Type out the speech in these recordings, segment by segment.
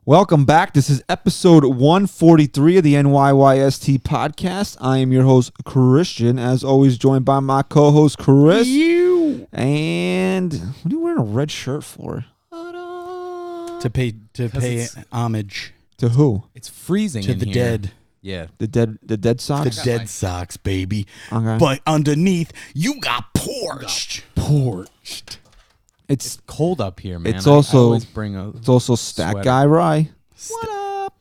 Welcome back. This is episode 143 of the NYYST podcast. I am your host, Christian, as always joined by my co-host, Chris. You. And what are you wearing a red shirt for? To pay homage To who? It's freezing to in the here. dead. Yeah. The dead Sox? The dead Sox, baby. Okay. But underneath, you got porched. It's Cold up here, man. It's I also- always bring a it's also Stat sweater. Guy Rye. What up?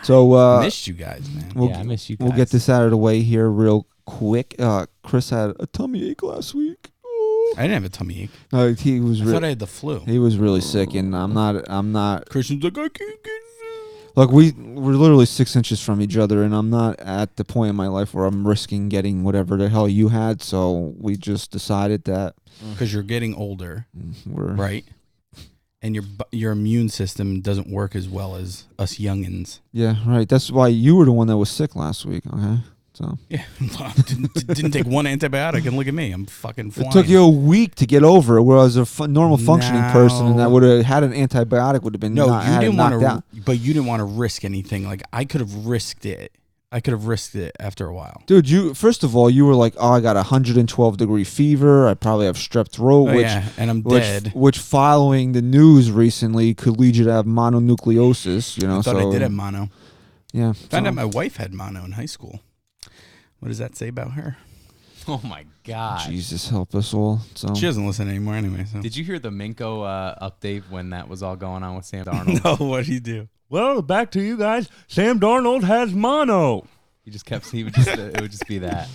So missed you guys, man. I miss you guys. we'll get this out of the way here real quick. Chris had a tummy ache last week. I didn't have a tummy ache. No, he was I thought I had the flu. he was really sick, and I'm not. Christian's like, I can't get Look, we're literally 6 inches from each other, and I'm not at the point in my life where I'm risking getting whatever the hell you had. So we just decided that because you're getting older, we're right? And your immune system doesn't work as well as us youngins. Yeah, right. That's why you were the one that was sick last week. Okay, so Yeah, didn't take one antibiotic, and look at me, I'm fucking flying. it took you a week to get over it. Whereas a normal functioning person that would have had an antibiotic would have been No, you didn't want knocked out. to, but you didn't want to risk anything. Like I could have risked it. I could have risked it after a while. Dude, you first of all, you were like, "Oh, I got 112-degree fever. I probably have strep throat, Oh, yeah, and I'm dead. Which, following the news recently, could lead you to have mononucleosis. You know, I thought so I did have mono. yeah. Found out my wife had mono in high school. What does that say about her? Oh my God. Jesus help us all. So She doesn't listen anymore anyway. So. Did you hear the Minko update when that was all going on with Sam Darnold? No, what did he do? Well, back to you guys. Sam Darnold has mono. He would just it would just be that.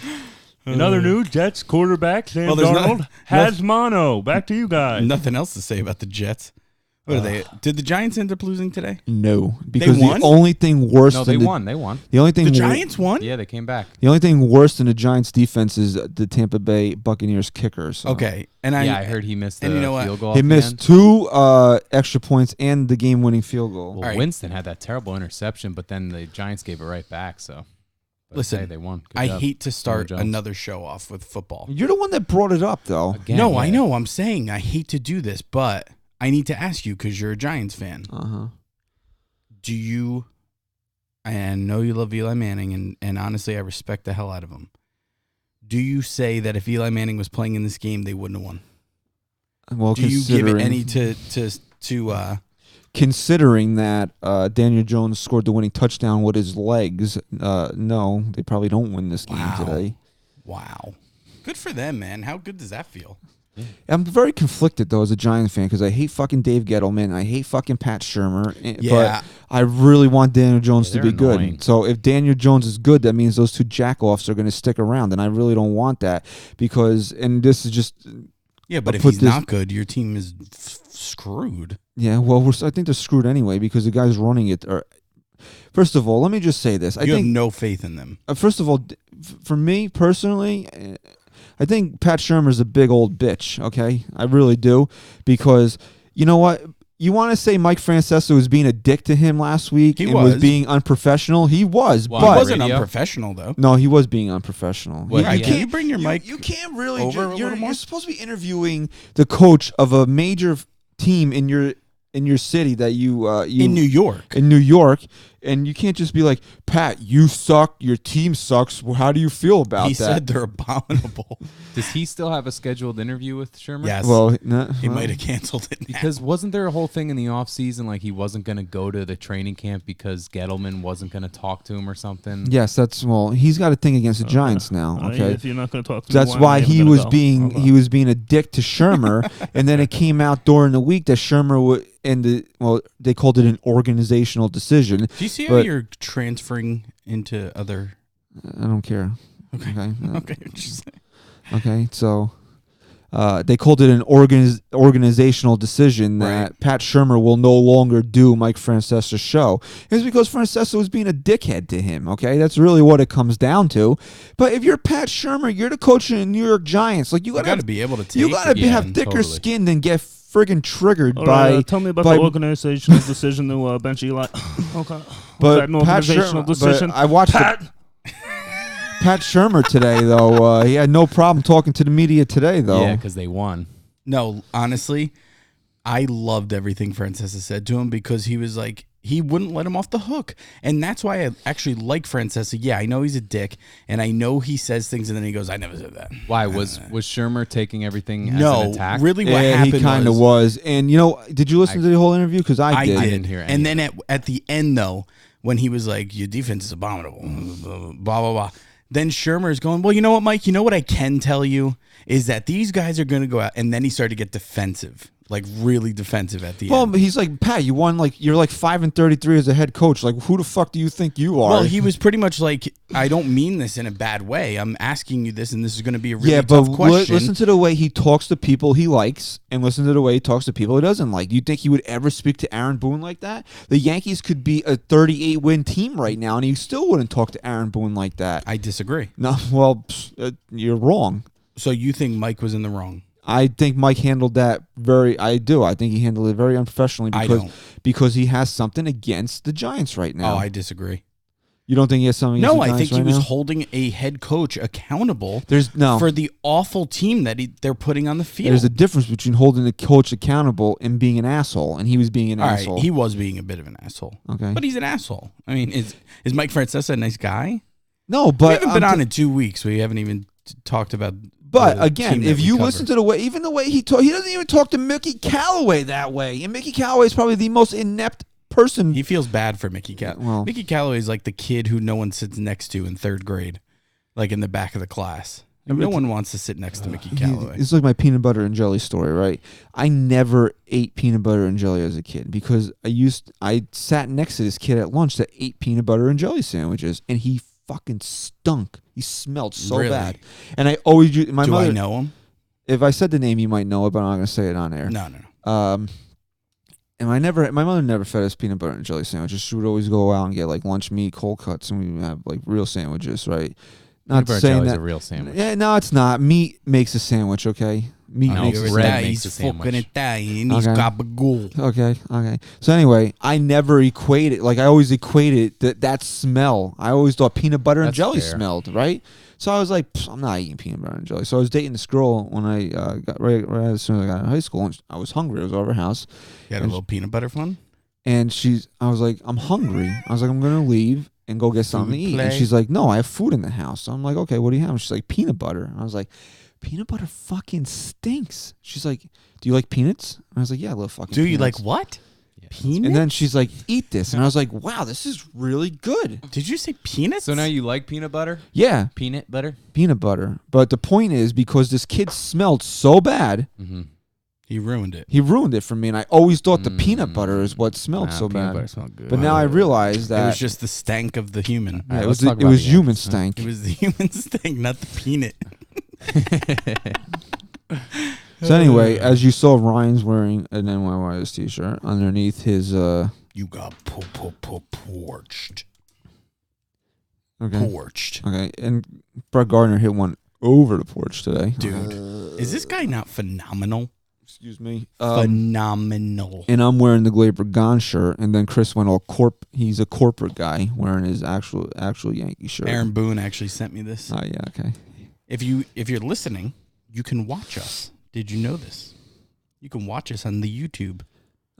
In other news, Jets quarterback Sam Well, there's Darnold has mono. Back to you guys. Nothing else to say about the Jets. What are they? Did the Giants end up losing today? no, because won? the only thing worse No, than they won. They won. The only thing The Giants won? Yeah, they came back. The only thing worse than the Giants' defense is the Tampa Bay Buccaneers kicker. So. Okay. And I heard he missed the and you know what? field goal. He at the missed end. 2 extra points and the game-winning field goal. Well, All right. Winston had that terrible interception, but then the Giants gave it right back. So, but Listen, hey, they won. Good I job. hate to start Jones. another show off with football. You're the one that brought it up, though. Again, No, yeah. I know. I'm saying I hate to do this, but I need to ask you because you're a Giants fan. Uh-huh. Do you, I know you love Eli Manning, and honestly, I respect the hell out of him. Do you say that if Eli Manning was playing in this game, they wouldn't have won? Well, Do you give it any to considering that Daniel Jones scored the winning touchdown with his legs, no, they probably don't win this game Wow. today. wow. Good for them, man. How good does that feel? I'm very conflicted, though, as a Giants fan, because I hate fucking Dave Gettleman. I hate fucking Pat Shurmur. Yeah. But I really want Daniel Jones to Yeah, be they're good. annoying. So if Daniel Jones is good, that means those 2 jack-offs are going to stick around, and I really don't want that because, and this is just, Yeah, but if put he's this- not good, your team is screwed. yeah, well, I think they're screwed anyway because the guys running it are. First of all, let me just say this. I You think have no faith in them. First of all, for me personally, I think Pat Shurmur's a big old bitch, okay? I really do. Because, you know what? You want to say Mike Francesa was being a dick to him last week He and was. being unprofessional? He was, Well, He but... wasn't radio? unprofessional, though. No, he was being unprofessional. What, All right, yeah. can you bring your mic? You can't really... over a little You're more? supposed to be interviewing the coach of a major team in your city that you in New York. in New York, and you can't just be like, Pat, you suck, your team sucks. Well, how do you feel about He that? said they're abominable. Does he still have a scheduled interview with Shermer? Yes. Well, He might have canceled it now. Because wasn't there a whole thing in the offseason like he wasn't going to go to the training camp because Gettleman wasn't going to talk to him or something? Yes, he's got a thing against the Giants now. Okay, If you're not going to talk to me, that's am why I even he gonna was go? being Okay. he was being a dick to Shurmur, and then it came out during the week that Shurmur would they called it an organizational decision. Do you see how but- you're transferring into other? I don't care. Okay. Okay, Okay. Just- okay, so. They called it an organizational decision that Right. Pat Shurmur will no longer do Mike Francesa's show. It's because Francesa was being a dickhead to him, okay? That's really what it comes down to. But if you're Pat Shurmur, you're the coach of the New York Giants. Like, you You got to be able to take. you gotta Yeah, have thicker totally. skin than get friggin' triggered All by... right, tell me about by- the organizational decision to bench Eli. Okay. Was but that an Pat organizational Shurmur, decision? but I watched Pat Shurmur today, though. He had no problem talking to the media today, though. Yeah, because they won. No, honestly, I loved everything Francesa said to him because he was like, he wouldn't let him off the hook. And that's why I actually like Francesa. Yeah, I know he's a dick, and I know he says things, and then he goes, I never said that. Why? Was Shermer taking everything as No, an attack? really what Yeah, happened he kind of was. And, did you listen to the whole interview? Because I did. I didn't hear any And of then at the end, though, when he was like, your defense is abominable, blah, blah, blah. Then Shermer's going, well, you know what, Mike? You know what I can tell you is that these guys are going to go out. And then he started to get defensive, like really defensive at the Well, end. he's like, Pat, you won, you're 5-33 as a head coach. Like, who the fuck do you think you are? Well, he was pretty much like, I don't mean this in a bad way. I'm asking you this, and this is going to be a really tough question. Listen to the way he talks to people he likes, and listen to the way he talks to people he doesn't like. Do you think he would ever speak to Aaron Boone like that? The Yankees could be a 38-win team right now, and he still wouldn't talk to Aaron Boone like that. I disagree. No, well, you're wrong. So you think Mike was in the wrong? I think Mike handled that I do. I think he handled it very unprofessionally because he has something against the Giants right now. Oh, I disagree. You don't think he has something against the Giants I think he right was now? holding a head coach accountable No. for the awful team that they're putting on the field. There's a difference between holding the coach accountable and being an asshole, and he was being an asshole. Right, he was being a bit of an asshole. Okay. But he's an asshole. I mean, is Mike Francesa a nice guy? No, but We haven't been on in 2 weeks. We haven't even talked about. But the again, team that if we you cover. listen to the way he talk, he doesn't even talk to Mickey Callaway that way. And Mickey Callaway is probably the most inept person. He feels bad for Mickey Callaway. Well- Mickey Callaway is like the kid who no one sits next to in third grade, like in the back of the class. No one wants to sit next to Mickey Callaway. It's like my peanut butter and jelly story, right? I never ate peanut butter and jelly as a kid because I sat next to this kid at lunch that ate peanut butter and jelly sandwiches, and he fucking stunk. He smelled so Really? bad. And I always do I know him? If I said the name, you might know it, but I'm not gonna say it on air. No. And my mother never fed us peanut butter and jelly sandwiches. She would always go out and get lunch meat, cold cuts, and we would have real sandwiches, right? Not Not saying saying that a real sandwich. Yeah, no, it's not. Meat makes a sandwich, okay? Meat No, makes a bread sandwich. makes a He's sandwich. fucking Italian. He's Okay. gabagool. Okay. So anyway, I never equated. I always equated that smell. I always thought peanut butter and That's jelly fair. smelled, right? So I was like, I'm not eating peanut butter and jelly. So I was dating this girl when I got right as soon as I got in high school, and I was hungry. I was over her house, You had a little peanut butter fun? and I was like, I'm hungry. I was like, I'm gonna leave and go get something to eat. And play. she's like, no, I have food in the house. So I'm like, okay, what do you have? And she's like, peanut butter. And I was like, peanut butter fucking stinks. She's like, do you like peanuts? And I was like, yeah, I love fucking Do you peanuts. like what? Yeah. Peanuts? And then she's like, eat this. And I was like, wow, this is really good. Did you say peanuts? So now you like peanut butter? Yeah, Peanut butter? peanut butter. But the point is, because this kid smelled so bad, Mm-hmm. He ruined it. he ruined it for me. And I always thought the peanut butter is what smelled so peanut bad. butter smelled good. But now I realize that It was just the stank of the human. yeah, Alright, it was, let's talk it about was the human Yankees. stank. It was the human stank, not the peanut. So anyway, as you saw, Ryan's wearing an NYYST t-shirt underneath his. You got porched. Okay. Porched. Okay, and Brett Gardner hit one over the porch today. Dude, is this guy not phenomenal? Excuse me. Phenomenal. And I'm wearing the Glaber Gone shirt, and then Chris went all he's a corporate guy wearing his actual Yankee shirt. Aaron Boone actually sent me this. Oh yeah, okay. If you're listening, you can watch us. Did you know this? You can watch us on the YouTube.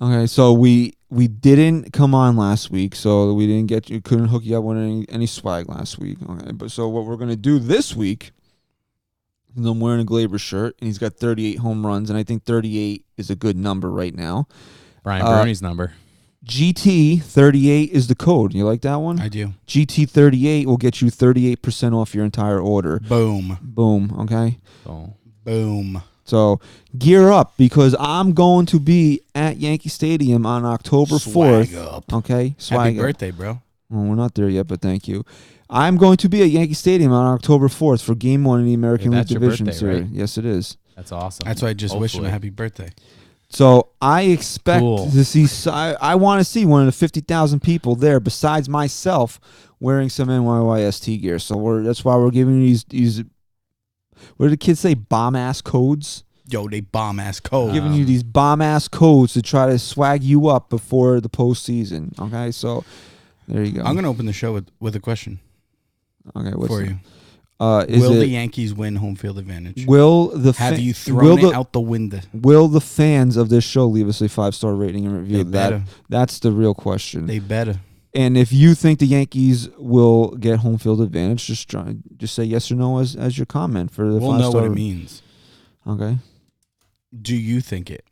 Okay, so we didn't come on last week, so we couldn't hook you up with any swag last week. Okay, but so what we're gonna do this week is I'm wearing a Glaber shirt, and he's got 38 home runs, and I think 38 is a good number right now. Brian Bruni's number. GT 38 is the code. You like that one? I do. GT 38 will get you 38% off your entire order. Boom. Boom. Okay. So Boom. So gear up because I'm going to be at Yankee Stadium on October 4th. Swag up. Okay. Swag Happy up. birthday, bro. Well, we're not there yet, but thank you. I'm going to be at Yankee Stadium on October 4th for Game 1 in the American League that's your Division birthday, Series. right? Yes, it is. that's awesome. That's why I just wish him a Hopefully. happy birthday. So I expect Cool. to see. I want to see one of the 50,000 people there, besides myself, wearing some NYYST gear. So that's why we're giving you these. What did the kids say? Bomb ass codes. Yo, they bomb ass code. Giving you these bomb ass codes to try to swag you up before the postseason. Okay, so there you go. I'm gonna open the show with a question Okay, what's for the- you. Will the Yankees win home field advantage? Have you thrown it out the window? Will the fans of this show leave us a 5-star rating and review? That's the real question. They better. And if you think the Yankees will get home field advantage, just say yes or no as your comment for the 5-star. We'll know what it means. Okay. Do you think it?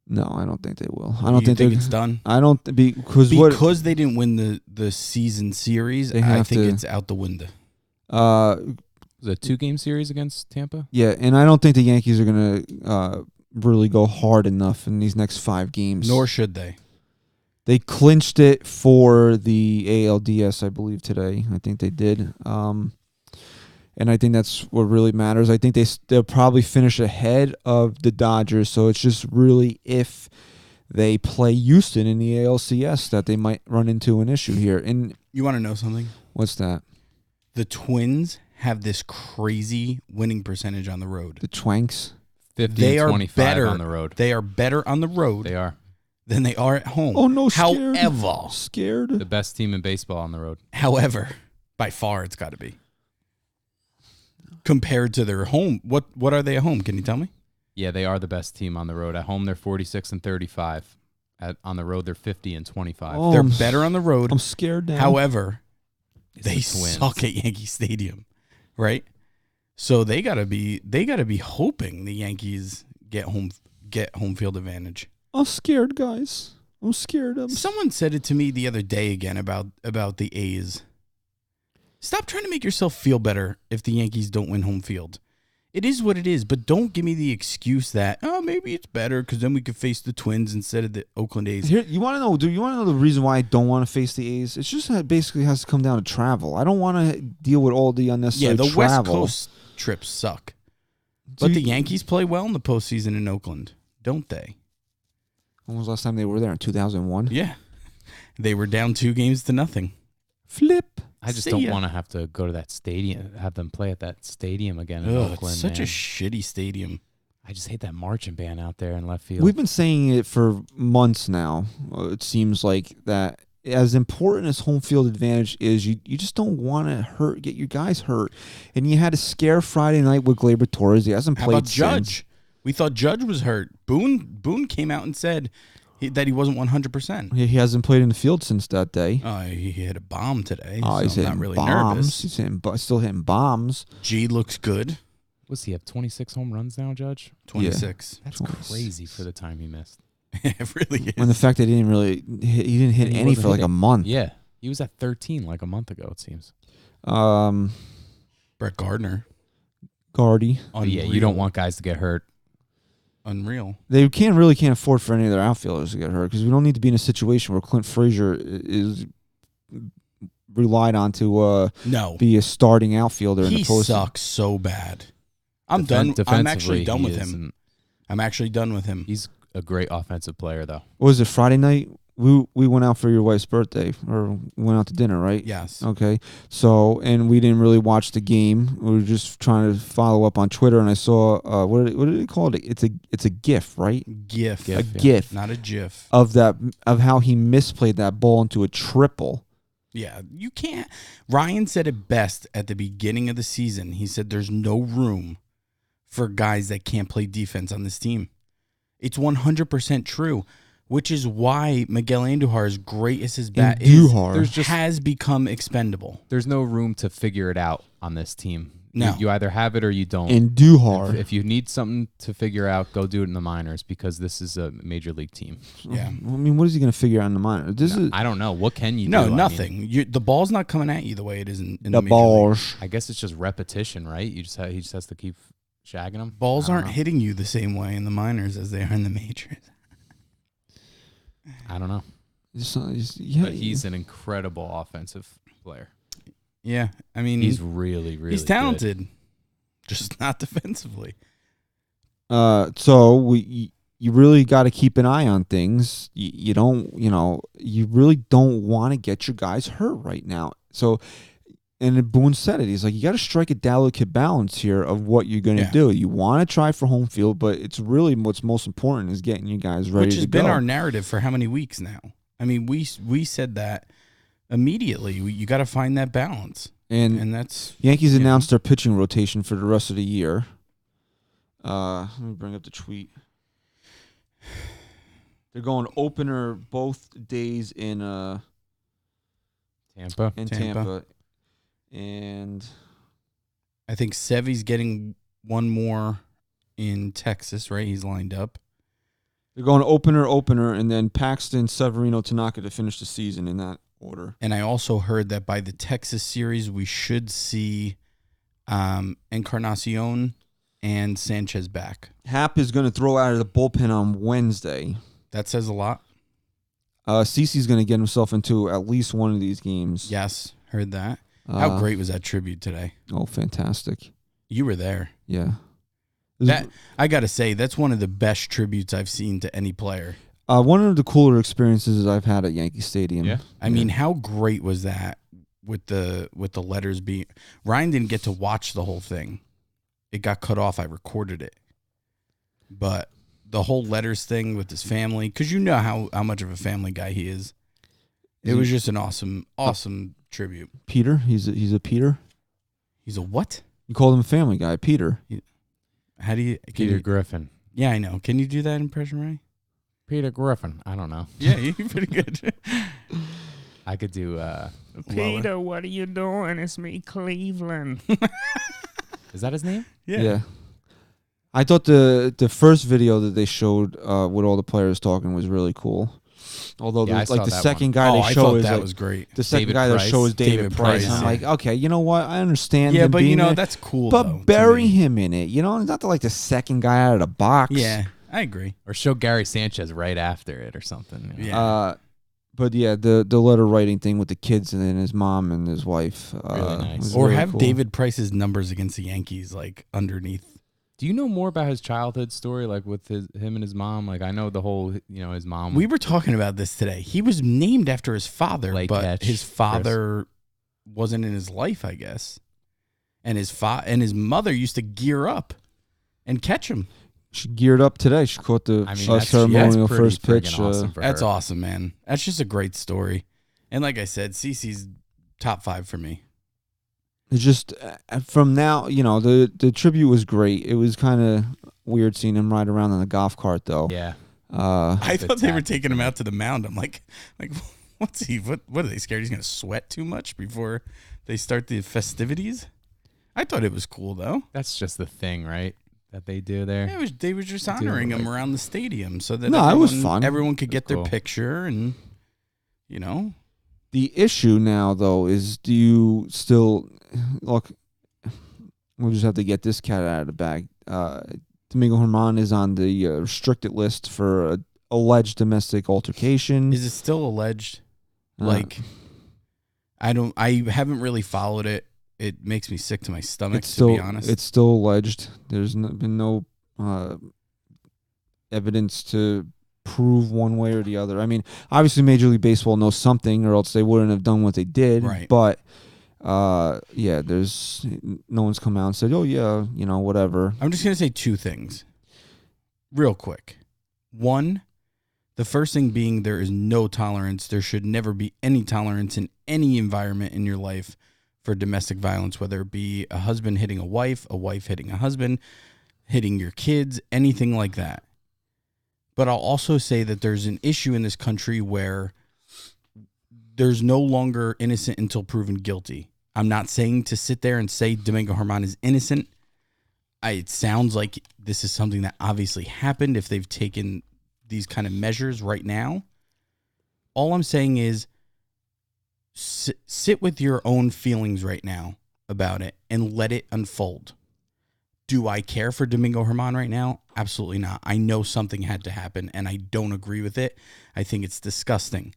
No, I don't think they will. I don't don't think it's done. I don't because they didn't win the season series. I think it's out the window. Was it a 2-game series against Tampa? Yeah, and I don't think the Yankees are gonna really go hard enough in these next 5 games. Nor should they. They clinched it for the ALDS, I believe, today. I think they did. And I think that's what really matters. I think they'll probably finish ahead of the Dodgers. So it's just really if they play Houston in the ALCS that they might run into an issue here. And you want to know something? What's that? The Twins have this crazy winning percentage on the road. The Twanks? 50-25 on the road. They are better on the road. They are. Than they are at home. Oh, no, scared. However. Scared? The best team in baseball on the road. However, by far it's got to be. Compared to their home. What are they at home? Can you tell me? Yeah, they are the best team on the road. At home, they're 46-35. On the road, they're 50-25. Oh, they're better on the road. I'm scared now. However, they suck at Yankee Stadium, right? So they gotta be hoping the Yankees get home field advantage. I'm scared, guys. I'm scared. Someone said it to me the other day again about the A's. Stop trying to make yourself feel better if the Yankees don't win home field. It is what it is, but don't give me the excuse that, maybe it's better because then we could face the Twins instead of the Oakland A's. Here, you want to know, dude, you want to know the reason why I don't want to face the A's? It's just that it basically has to come down to travel. I don't want to deal with all the unnecessary travel. Yeah, the West Coast trips suck. But the Yankees play well in the postseason in Oakland, don't they? When was the last time they were there? In 2001? Yeah. They were down 2-0. Flip. I just don't want to have to go to that stadium, have them play at that stadium again in Oakland. It's such a shitty stadium. I just hate that marching band out there in left field. We've been saying it for months now. It seems like that as important as home field advantage is, you just don't want to get your guys hurt. And you had a scare Friday night with Gleyber Torres. He hasn't played since. How about Judge? We thought Judge was hurt. Boone came out and said that he wasn't 100%. He hasn't played in the field since that day. He hit a bomb today. He's I'm not really bombs. nervous. He's still hitting bombs. G looks good. What's he have? 26 home runs now, Judge? 26. Yeah. That's crazy for the time he missed. It really is. And the fact that he didn't hit any for like a month. Yeah, he was at 13 like a month ago. It seems. Brett Gardner. Gardy. Oh yeah, you don't want guys to get hurt. Unreal. They can't afford for any of their outfielders to get hurt because we don't need to be in a situation where Clint Frazier is relied on to be a starting outfielder in the postseason. He sucks so bad. I'm done. I'm actually done with him. I'm actually done with him. He's a great offensive player, though. What was it, Friday night? We went out for your wife's birthday, or we went out to dinner, right? Yes. Okay. So, and we didn't really watch the game. We were just trying to follow up on Twitter, and I saw what did it call it? It's a GIF, right? GIF. GIF, not a GIF. of how he misplayed that ball into a triple. Yeah, you can't. Ryan said it best at the beginning of the season. He said there's no room for guys that can't play defense on this team. It's 100% true. Which is why Miguel Andujar, as great as his bat is, has become expendable. There's no room to figure it out on this team. No. You either have it or you don't. Andujar. If you need something to figure out, go do it in the minors because this is a major league team. Yeah. I mean, what is he going to figure out in the minors? I don't know. What can you do? No, nothing. The ball's not coming at you the way it is in the balls. I guess it's just repetition, right? He just has to keep shagging them. Balls aren't hitting you the same way in the minors as they are in the majors. I don't know. But he's an incredible offensive player. Yeah, I mean, he's really, really he's talented, good. Just not defensively. So you really got to keep an eye on things. You really don't want to get your guys hurt right now. So, and Boone said it. He's like, you got to strike a delicate balance here of what you're going to do. You want to try for home field, but it's really what's most important is getting you guys ready to go. Which has been our narrative for how many weeks now? I mean, we said that immediately. You got to find that balance. And that's Yankees announced their pitching rotation for the rest of the year. Let me bring up the tweet. They're going opener both days in Tampa. Tampa. And I think Sevy's getting one more in Texas, right? He's lined up. they're going opener, and then Paxton, Severino, Tanaka to finish the season in that order. And I also heard that by the Texas series, we should see Encarnacion and Sanchez back. Hap is going to throw out of the bullpen on Wednesday. That says a lot. CeCe's going to get himself into at least one of these games. Yes, heard that. How great was that tribute today? Oh, fantastic. You were there. Yeah. That I got to say, that's one of the best tributes I've seen to any player. One of the cooler experiences I've had at Yankee Stadium. Yeah. I mean, how great was that with the letters being... Ryan didn't get to watch the whole thing. It got cut off. I recorded it. But the whole letters thing with his family, because you know how much of a family guy he is. It was just an awesome tribute. Peter? He's a Peter? He's a what? You called him a family guy, Peter. How do you... Peter Griffin. Yeah, I know. Can you do that impression, Ryan? Peter Griffin. I don't know. Yeah, you're pretty good. I could do. Peter, what are you doing? It's me, Cleveland. Is that his name? Yeah. I thought the first video that they showed with all the players talking was really cool. Although Yeah, I like saw the that second one. guy they I show thought is that like, was great. the second David guy they Price. show is David David Price. Price, I'm yeah. like, okay, you know what? I understand. Yeah, him but being you know, there, that's cool, but though, to bury me. him in it. You know, it's not like the second guy out of the box. Yeah, I agree. Or show Gary Sanchez right after it or something. you know? Yeah. But yeah, the letter writing thing with the kids and then his mom and his wife. Really nice. was Or really have cool. David Price's numbers against the Yankees, like, underneath. Do you know more about his childhood story, like with him and his mom? Like I know the whole, his mom. We were talking about this today. He was named after his father, Late but catch, his father wasn't in his life, I guess. And his mother used to gear up and catch him. She geared up today. She caught the ceremonial pretty first friggin' pitch. awesome for That's her. awesome, man. That's just a great story. And like I said, CeCe's top 5 for me. It's just from now, the tribute was great. It was kind of weird seeing him ride around on the golf cart, though. Yeah. I The thought they were tactics taking him and- out to the mound. I'm like, what's he? What are they scared he's going to sweat too much before they start the festivities? I thought it was cool though. That's just the thing, right? That they do there. Yeah, they were just honoring him around the stadium so that No, it was fun. Everyone could get their Cool. picture and The issue now, though, is do you still look? We'll just have to get this cat out of the bag. Domingo Germán is on the restricted list for alleged domestic altercation. Is it still alleged? Like, I haven't really followed it. It makes me sick to my stomach, it's still, to be honest. it's still alleged. There's been no evidence to prove one way or the other. I mean, obviously Major League Baseball knows something, or else they wouldn't have done what they did. Right. But there's no one's come out and said, "Oh yeah, whatever." I'm just going to say 2 things real quick. 1, the first thing being there is no tolerance. There should never be any tolerance in any environment in your life for domestic violence, whether it be a husband hitting a wife hitting a husband, hitting your kids, anything like that. But I'll also say that there's an issue in this country where there's no longer innocent until proven guilty. I'm not saying to sit there and say Domingo Germán is innocent. It sounds like this is something that obviously happened if they've taken these kind of measures right now. All I'm saying is sit with your own feelings right now about it and let it unfold. Do I care for Domingo Germán right now? Absolutely not. I know something had to happen, and I don't agree with it. I think it's disgusting.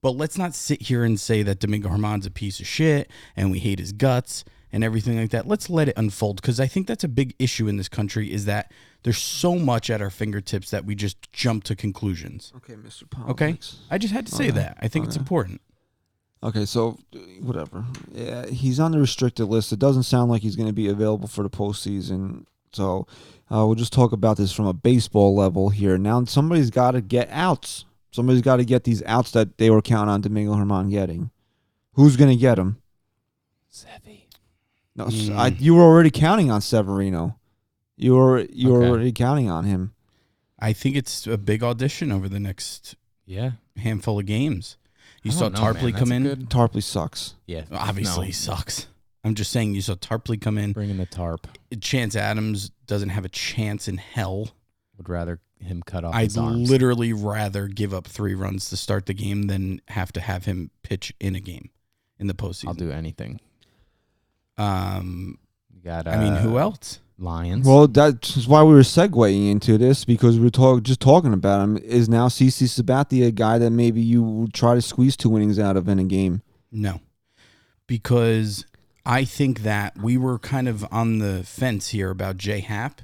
But let's not sit here and say that Domingo Germán's a piece of shit and we hate his guts and everything like that. Let's let it unfold, because I think that's a big issue in this country, is that there's so much at our fingertips that we just jump to conclusions. Okay, Mr. Okay? Politics. I just had to say Okay. that. I think it's Okay. important. Okay, so whatever. Yeah, he's on the restricted list. It doesn't sound like he's going to be available for the postseason. So we'll just talk about this from a baseball level here. Now somebody's got to get outs. Somebody's got to get these outs that they were counting on Domingo Germán getting. Who's going to get them? Sevy. No, you were already counting on Severino. You were already counting on him. I think it's a big audition over the next handful of games. You saw Tarpley come in. Tarpley sucks. Yeah. Obviously, he sucks. I'm just saying you saw Tarpley come in. Bring in the tarp. Chance Adams doesn't have a chance in hell. Would rather him cut off I'd his arms. literally rather give up 3 runs to start the game than have to have him pitch in a game in the postseason. I'll do anything. You got, who else? Lions. Well, that's why we were segueing into this, because we're talking about him. Is now CC Sabathia a guy that maybe you would try to squeeze 2 innings out of in a game? No, because I think that we were kind of on the fence here about J Happ.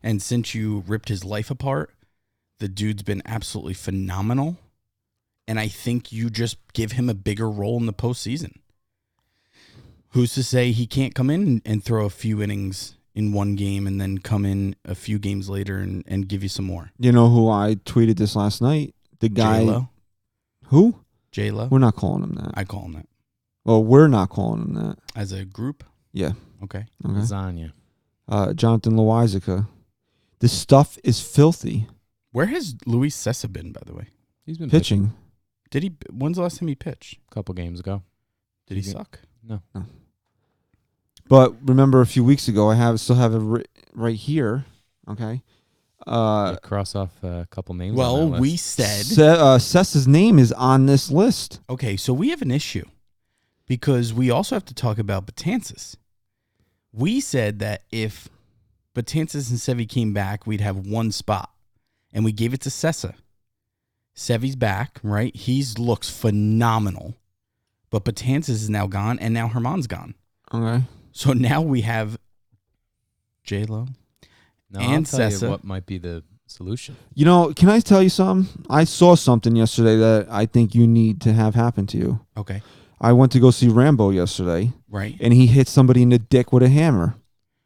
And since you ripped his life apart, the dude's been absolutely phenomenal. And I think you just give him a bigger role in the postseason. Who's to say he can't come in and throw a few innings in one game and then come in a few games later and give you some more? You know who I tweeted this last night? The guy. J-Lo? Who? J-Lo? We're not calling him that. I call him that. Well, we're not calling him that. As a group? Yeah. Okay. Lasagna. Jonathan NYYST. This stuff is filthy. Where has Luis Cessa been, by the way? He's been Pitching. Did he? When's the last time he pitched? a couple games ago. Did he suck? No. But remember, a few weeks ago, I still have it right here. Okay. Cross off a couple names. Well, on that list. we said. Cessa's name is on this list. Okay, so we have an issue because we also have to talk about Betances. We said that if Betances and Sevy came back, we'd have one spot, and we gave it to Cessa. Sevy's back, right? He looks phenomenal, but Betances is now gone, and now Herman's gone. Okay. So now we have J-Lo and I'll tell Cessa. you what might be the solution. You know, can I tell you something? I saw something yesterday that I think you need to have happen to you. Okay, I went to go see Rambo yesterday, right. and he hit somebody in the dick with a hammer.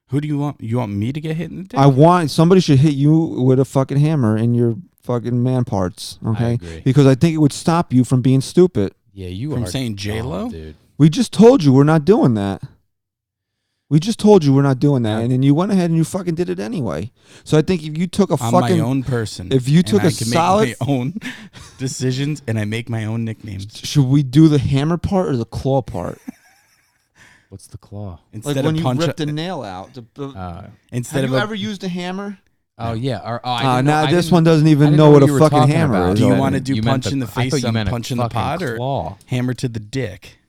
Who do you want? You want me to get hit in the dick? Somebody should hit you with a fucking hammer in your fucking man parts, okay? agree. Because I think it would stop you from being stupid. Yeah, you From are saying J-Lo? dumb, dude. We just told you we're not doing that. We just told you we're not doing that, and then you went ahead and you fucking did it anyway. So I think if you took a I'm fucking my own person. if you took and a I can solid, make my own decisions and I make my own nicknames. should we do the hammer part or the claw part? What's the claw? Instead Like when of you punch, rip the nail out. instead Have of you a, ever used a hammer? Oh yeah. I didn't know- Now I this didn't- one doesn't I even didn't know what you a were fucking talking hammer about. is. do you already. want to do You meant punch in the I thought face you on meant a punch in the fucking pod or claw. hammer to the dick?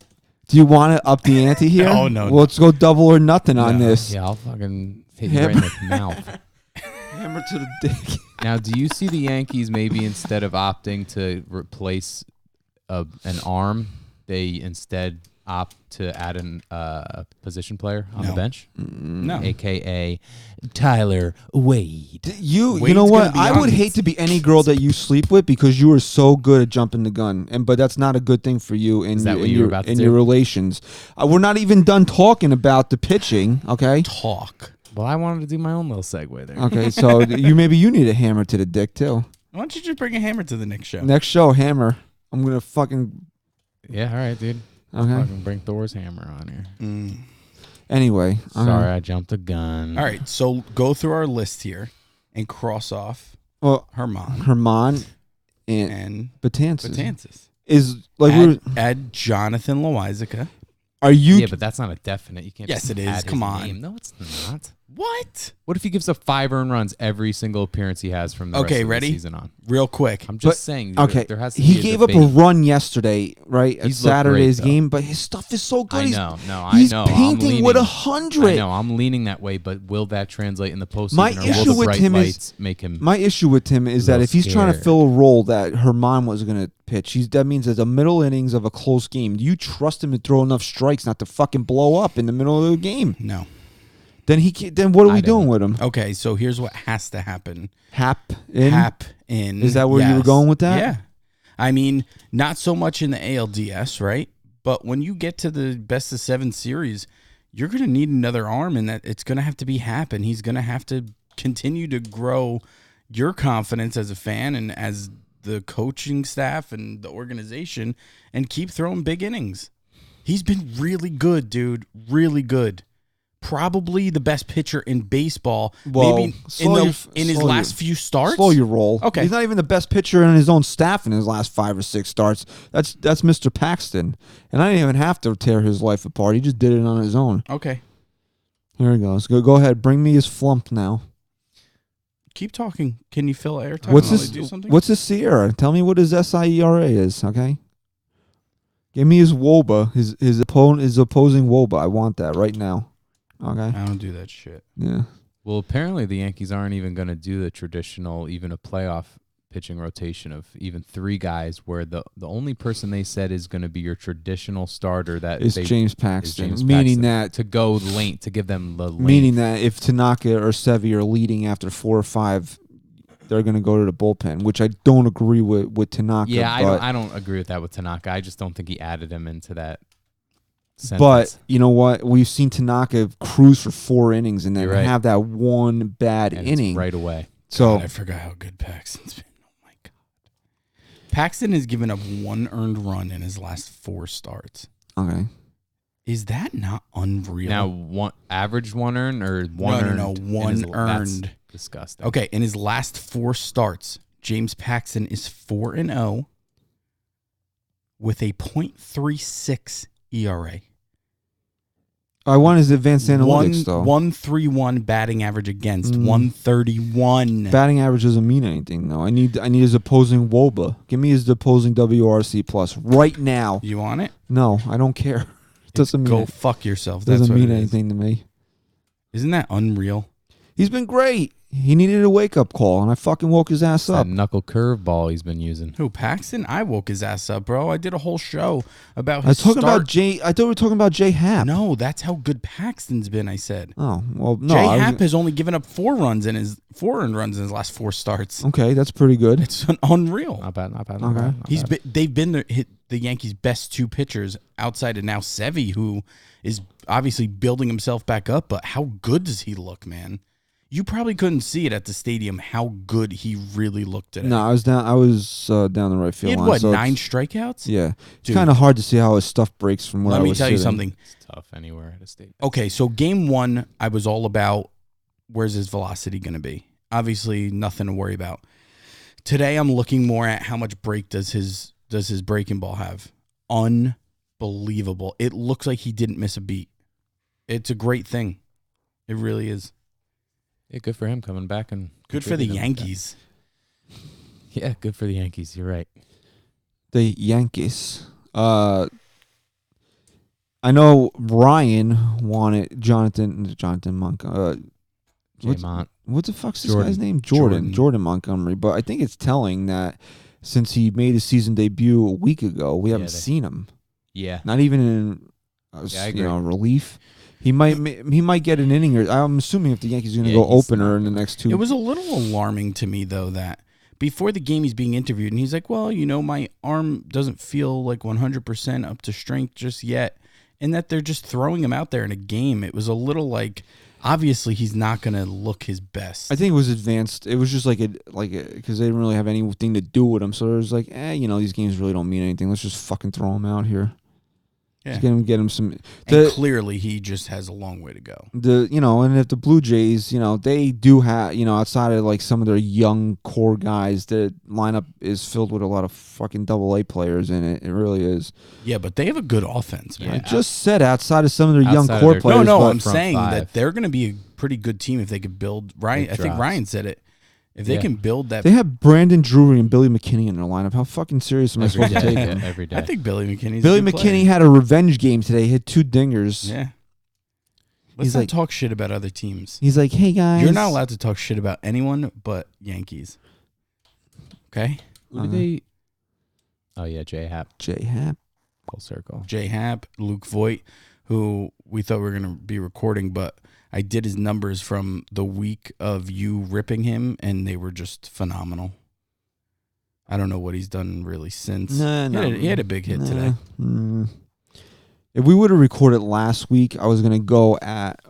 Do you want to up the ante here? Oh, no. Well, let's go double or nothing on this. Yeah, I'll fucking hit you right in the mouth. Hammer to the dick. Now, do you see the Yankees maybe instead of opting to replace an arm, they instead opt to add a position player on the No. bench, No. aka Tyler Wade? You Wade's know what? gonna be I would on hate to be any girl that you sleep with because you are so good at jumping the gun, but that's not a good thing for you in Is that your, what in you were your, about to in do? your relations. We're not even done talking about the pitching. Okay. Talk. Well, I wanted to do my own little segue there. Okay. So maybe you need a hammer to the dick too. Why don't you just bring a hammer to the next show? Next show, hammer. I'm gonna fucking. Yeah, all right, dude. Okay. Fucking bring Thor's hammer on here. Anyway. Sorry, I jumped the gun. All right, so go through our list here and cross off Well, Herman Herman and and Betances Betances. is like we're. Add Jonathan Loizaga. Are you? Yeah, but that's not a definite. You can't. Yes, just it is. add his Come on. name. No, it's not. What? What if he gives up 5 earned runs every single appearance he has from the rest of ready? the season on? Real quick. I'm just But- saying. Okay, There has to he be a gave up a debate. run yesterday, right? At He's looked Saturday's great, though. game, but his stuff is so good. I He's- know. No, He's I know. painting I'm with leaning, 100. I know. I'm leaning that way, but will that translate in the postseason? My or issue will the with bright him is- lights make him? My issue with him is that little if he's trying to scared. fill a role that Herman was going to pitch, that means at the middle innings of a close game, do you trust him to throw enough strikes not to fucking blow up in the middle of the game? No. Then he can't, then what are I we doing don't. with him? Okay, so here's what has to happen. Hap in? Hap in. Is that where you were yes. going with that? Yeah. I mean, not so much in the ALDS, right? But when you get to the best of 7 series, you're going to need another arm, and that it's going to have to be Hap, and he's going to have to continue to grow your confidence as a fan and as the coaching staff and the organization and keep throwing big innings. He's been really good, dude. Really good. Probably the best pitcher in baseball. Well, maybe in his last few starts. Slow your roll. Okay. He's not even the best pitcher in his own staff in his last 5 or 6 starts. That's Mr. Paxton. And I didn't even have to tear his life apart. He just did it on his own. Okay. Here he goes. Go ahead. Bring me his flump now. Keep talking. Can you fill airtime? What's while his I do something? What's his Sierra? Tell me what his SIERA is, okay? Give me his WOBA, his opposing WOBA. I want that right now. Okay. I don't do that shit. Yeah. Well, apparently the Yankees aren't even going to do the traditional, even a playoff pitching rotation of even 3 guys, where the only person they said is going to be your traditional starter that It's they, James is Paxton. James Meaning Paxton, that to go late, to give them the lane. meaning that if Tanaka or Sevy are leading after 4 or 5, they're going to go to the bullpen, which I don't agree with Tanaka. Yeah, but, I don't agree with that with Tanaka. I just don't think he added him into that sentence. But you know what? We've seen Tanaka cruise for 4 innings and then You're right. have that one bad And it's inning. right away. So God, I forgot how good Paxton's been. Oh my God. Paxton has given up 1 earned run in his last 4 starts. okay. Is that not unreal? Now, one average 1 earned or 1 earned? No, in 1 his- that's earned. disgusting. Okay, in his last 4 starts, James Paxton is 4-0 with a .36 ERA. I want his advanced analytics, though. 131 batting average against 131. Batting average doesn't mean anything, though. I need his opposing WOBA. Give me his opposing WRC plus right now. You want it? No, I don't care. It doesn't mean Go fuck yourself. That's doesn't what mean it is. anything to me. Isn't that unreal? He's been great. He needed a wake up call, and I fucking woke his ass That up. knuckle curveball he's been using. Who, Paxton? I woke his ass up, bro. I did a whole show about I was his talking start. about Jay. I thought we were talking about Jay Happ. No, that's how good Paxton's been, I said. Oh well, no. Jay I was- Happ has only given up 4 runs in his 4 earned runs in his last 4 starts. Okay, that's pretty good. It's unreal. Not bad, not bad. Okay. Not bad, not bad. They've been the Yankees' best 2 pitchers outside of now Sevy, who is obviously building himself back up. But how good does he look, man? You probably couldn't see it at the stadium how good he really looked today. No, I was down. I was down the right He field had line. what, so 9 it's- strikeouts? Yeah, it's Dude. kind of hard to see how his stuff breaks from where Let I me was tell you sitting. something. It's tough anywhere at a state. Okay, so game 1, I was all about where's his velocity going to be. Obviously, nothing to worry about. Today, I'm looking more at how much break does his breaking ball have. Unbelievable. It looks like he didn't miss a beat. It's a great thing. It really is. Yeah, good for him coming back and Good for the contributing like that. Yankees. Yeah, good for the Yankees. You're right. The Yankees. I know Ryan wanted Jonathan Monk. What's- Jamont. What the fuck's this Jordan. guy's name? Jordan. Jordan Montgomery. But I think it's telling that since he made his season debut a week ago, we haven't they- seen him. Yeah. Not even in Yeah, I agree. relief. He might get an inning. Or I'm assuming if the Yankees are going to Yeah, go he's opener not in the next 2. It was a little alarming to me, though, that before the game he's being interviewed, and he's like, well, my arm doesn't feel like 100% up to strength just yet, and that they're just throwing him out there in a game. It was a little like, obviously he's not going to look his best. I think it was advanced. It was just because they didn't really have anything to do with him. So it was like, these games really don't mean anything. Let's just fucking throw him out here. Yeah. Just get him some. And clearly he just has a long way to go. And if the Blue Jays, they do have, outside of like some of their young core guys, the lineup is filled with a lot of fucking AA players in it. It really is. Yeah, but they have a good offense, man. I just said outside of some of their young Outside of core their- players. No, but I'm front saying 5. that they're going to be a pretty good team if they could build. Ryan, Big I think drops. Ryan said it. If they Yeah. can build that, they have Brandon Drury and Billy McKinney in their lineup. How fucking serious am I Every supposed to take day. them? Every day. I think Billy McKinney's Billy a good McKinney player. had a revenge game today. He hit 2 dingers. Yeah. Let's He's not like- talk shit about other teams. He's like, hey guys, You're not allowed to talk shit about anyone but Yankees. Okay? Who did they? Oh yeah, Jay Happ. Jay Happ. Full circle. J Happ, Luke Voigt, who we thought we were going to be recording, but I did his numbers from the week of you ripping him, and they were just phenomenal. I don't know what he's done really since. He had a big hit today. If we would have recorded last week, I was gonna go at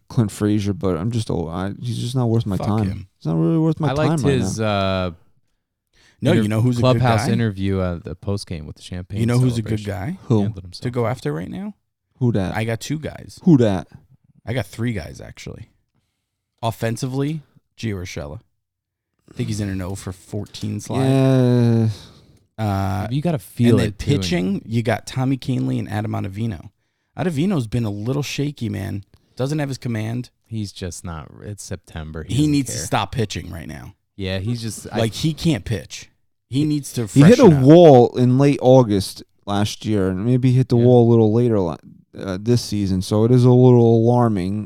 Clint Frazier, but I'm just he's just not worth my Fuck time. him. It's not really worth my I time liked right his now. No, you know who's a good clubhouse guy? interview the post game with the champagne. You know who's a good celebration. guy Who? Handled himself. to go after right now? Who that? I got 2 guys. Who that? I got 3 guys, actually. Offensively, Gio Urshela. I think he's in an 0 for 14 slide. Yeah. You got to feel and then it. too, pitching, you got Tommy Kahnle and Adam Ottavino. Ottavino's been a little shaky, man. Doesn't have his command. He's just not. It's September. He doesn't needs care. to stop pitching right now. Yeah, he's just He can't pitch. He needs to He hit a freshen up. wall in late August last year, and maybe hit the Yeah. wall a little later this season. So it is a little alarming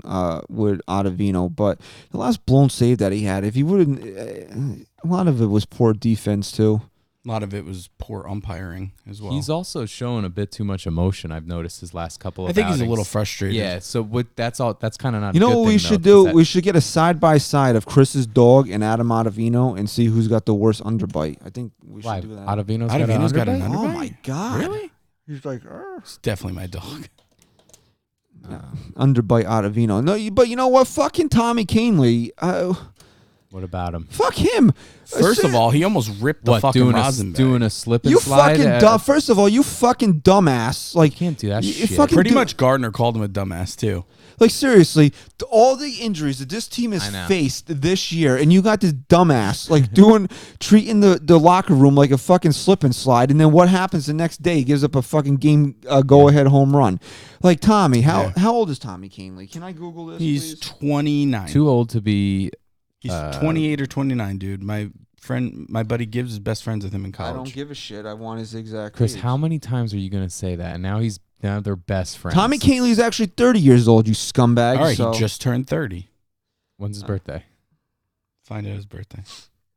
with Ottavino. But the last blown save that he had, if he wouldn't, a lot of it was poor defense too. A lot of it was poor umpiring as well. He's also showing a bit too much emotion. I've noticed his last couple of. I think he's a outings. little frustrated. Yeah. So that's all. That's kind of not. You a know good what thing, we though, should 'cause do? We should get a side by side of Chris's dog and Adam Ottavino and see who's got the worst underbite. I think we should do that. Ottavino's got an underbite? underbite? Oh my god! Really? He's like, "Arr." It's definitely my dog. Underbite Ottavino. No, but you know what? Fucking Tommy Kahnle. What about him? Fuck him. First of all, he almost ripped the What fucking doing rosin doing bag. a slip and You slide? fucking dumb. First of all, you fucking dumbass. Like, You can't do that you shit. fucking Pretty do- much Gardner called him a dumbass, too. Like, seriously, all the injuries that this team has I know. faced this year, and you got this dumbass like treating the locker room like a fucking slip and slide, and then what happens the next day? He gives up a fucking game go ahead home run. Like, Tommy, how old is Tommy Kahnle? Can I Google this? He's please? 29. Too old to be. He's 28 or 29, dude. My buddy Gibbs is best friends with him in I college. don't give a shit. I want his exact. Chris, age. how many times are you gonna say that? And now they're best friends. Tommy Kahnle is actually 30 years old. You scumbag. All right, so. he just turned 30. When's his birthday? Find out his birthday.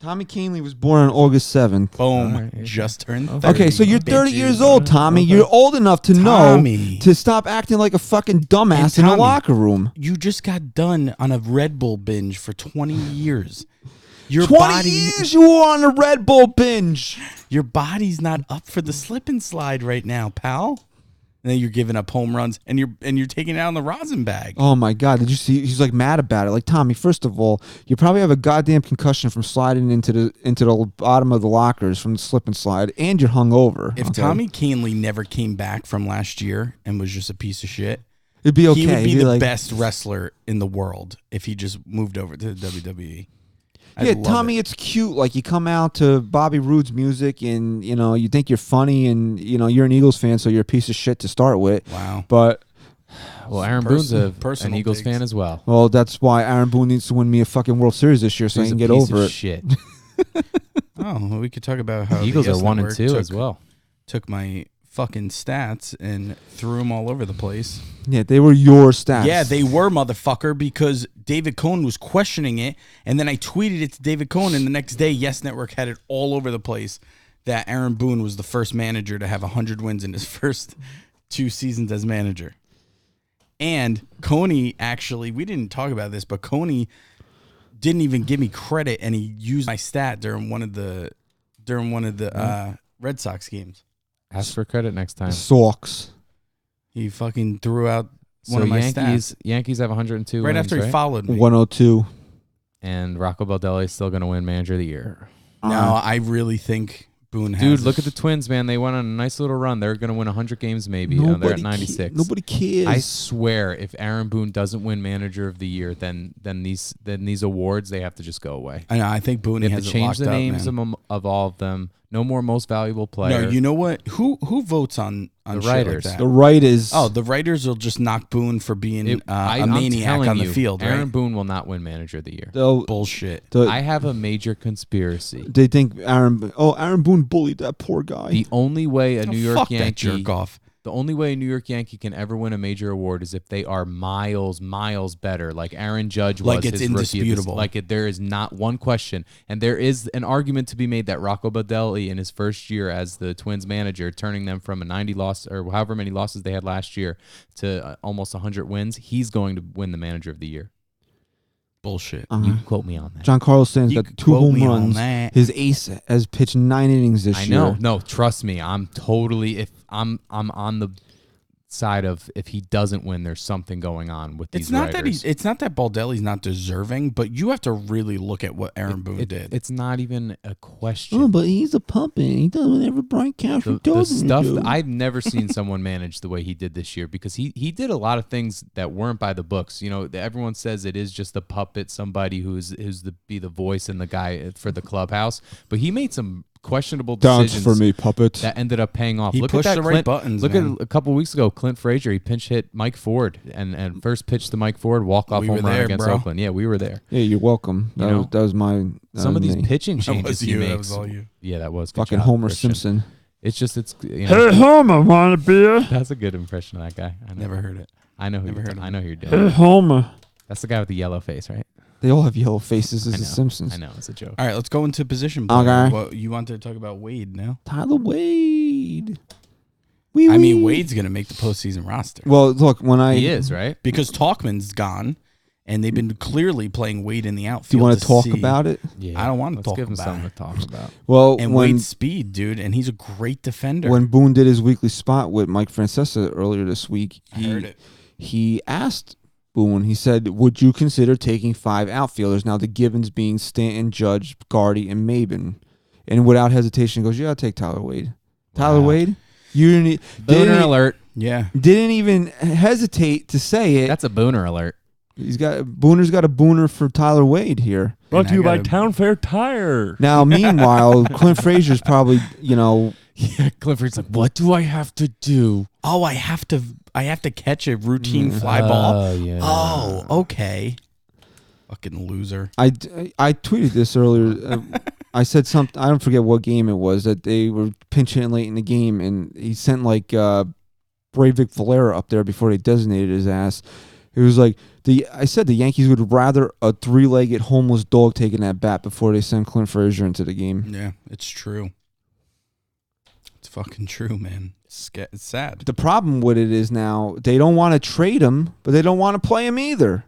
Tommy Kahnle was born on August 7th. Boom. All right, Just turned 30. Okay, so you're 30 bitches. years old, Tommy. Okay. You're old enough to Tommy. know to stop acting like a fucking dumbass And in a Tommy, locker room. You just got done on a Red Bull binge for 20 years. Your 20 body, years you were on a Red Bull binge. Your body's not up for the slip and slide right now, pal. And then you're giving up home runs, and you're taking it out in the rosin bag. Oh my God! Did you see? He's like mad about it. Like, Tommy, first of all, you probably have a goddamn concussion from sliding into the bottom of the lockers from the slip and slide, and you're hungover. If okay? Tommy Kahnle never came back from last year and was just a piece of shit, it'd be okay. he would be He'd the like, best wrestler in the world if he just moved over to the WWE. Yeah, Tommy, it's cute. Like, you come out to Bobby Roode's music, and you think you're funny, and you're an Eagles fan, so you're a piece of shit to start with. Wow. But Well, Aaron Boone's an personal Eagles digs. fan as well. well, that's why Aaron Boone needs to win me a fucking World Series this year, so I He's can a get piece over of it. Shit. Oh, well, we could talk about how The Eagles the are YES 1 and Network 2 took, as well. Took my fucking stats and threw them all over the place. Yeah, they were your stats. Yeah, they were, motherfucker, because David Cohn was questioning it, and then I tweeted it to David Cohn, and the next day, Yes Network had it all over the place that Aaron Boone was the first manager to have 100 wins in his first 2 seasons as manager. And Coney, actually, we didn't talk about this, but Coney didn't even give me credit, and he used my stat during one of the Red Sox games. Ask for credit next time. Sox. He fucking threw out one So of my stats Yankees have 102 right wins, after he right? followed me. 102. And Rocco Baldelli is still going to win Manager of the Year. No, I really think Boone has Dude, it. look at the Twins, man. They went on a nice little run. They're going to win 100 games maybe. They're at 96. Nobody cares. I swear, if Aaron Boone doesn't win Manager of the Year, then these awards, they have to just go away. I know. I think Boone They have has to it change locked the up, names man. of all of them. No more Most Valuable Player. No, you know what? Who votes on The shit writers. Like that? the right is. Oh, the writers will just knock Boone for being a I'm maniac telling on the you, field, Aaron right? Boone will not win Manager of the Year. Bullshit. I have a major conspiracy. They think Aaron Boone bullied that poor guy. The only way a Oh, New York fuck that Yankee jerk off. The only way a New York Yankee can ever win a major award is if they are miles better, like Aaron Judge was. Like it's his rookie of this- indisputable. There is not one question, and there is an argument to be made that Rocco Baldelli in his first year as the Twins manager, turning them from a 90 loss or however many losses they had last year to almost 100 wins, he's going to win the Manager of the Year. Bullshit. You can quote me on that. Giancarlo Stanton's You got could 2 quote home me on runs. that. His ace has pitched 9 innings this I year. know. No, trust me. I'm totally. If I'm on the side of if he doesn't win, there's something going on with these It's not writers. that it's not that Baldelli's not deserving, but you have to really look at what Aaron Boone did. It's not even a question. Oh, but he's a puppet. He does whatever Brian Cashman the tells him to stuff do. I've never seen someone manage the way he did this year, because he did a lot of things that weren't by the books. You know, everyone says it is just a puppet, somebody who's be the voice and the guy for the clubhouse, but he made some questionable Dance decisions for me, puppet. that ended up paying off. He Look pushed at that, the right Clint, buttons, Look man. at a couple weeks ago, Clint Frazier. He pinch hit Mike Ford and first pitch to Mike Ford, walk off We home were run there, against bro. Oakland. Yeah, we were there. Yeah, you're welcome. You know? That was my. Some of these me. pitching That changes was he you. makes. That was all you. Yeah, that was good Fucking job, Homer Christian. Simpson. It's just you know, Hey, Homer, want a beer? that's a good impression of that guy. I know. Never heard it. I know who Never you're, heard of I him. know who you're Hey, doing. Homer. That's the guy with the yellow face, right? They all have yellow faces as I the know. Simpsons. I know, it's a joke. All right, let's go into position play. Okay. Well, you want to talk about Wade now? Tyler Wade. I mean, Wade's going to make the postseason roster Well, look, when I He is, right? because Talkman's gone, and they've been clearly playing Wade in the outfield. do you want to talk see- about it? Yeah. I don't want to Let's talk give him about something it. to talk about. Well, And when Wade's speed, dude, and he's a great defender. when Boone did his weekly spot with Mike Francesa earlier this week, I heard it. he asked Boone. He said, "Would you consider taking 5 outfielders?" Now the givens being Stanton, Judge, Gardy, and Maben, and without hesitation he goes, "Yeah, I'll take Tyler Wade." Tyler Wow. Wade, you didn't, Booner alert. Yeah. didn't even hesitate to say it. That's a Booner alert. Booner's got a booner for Tyler Wade here. Brought And to you I by gotta- Town Fair Tire. Now, meanwhile, Clint Frazier's probably, you know, Yeah, Clifford's like, what do I have to do? Oh, I have to catch a routine fly ball. Oh, yeah. Oh, okay. Fucking loser. I tweeted this earlier. I said something. I don't forget what game it was that they were pinch hitting late in the game, and he sent like Breivik Valera up there before they designated his ass. It was like I said the Yankees would rather a 3-legged homeless dog taking that bat before they send Clint Frazier into the game. Yeah, it's true. It's fucking true, man. It's sad. The problem with it is now they don't want to trade him, but they don't want to play him either.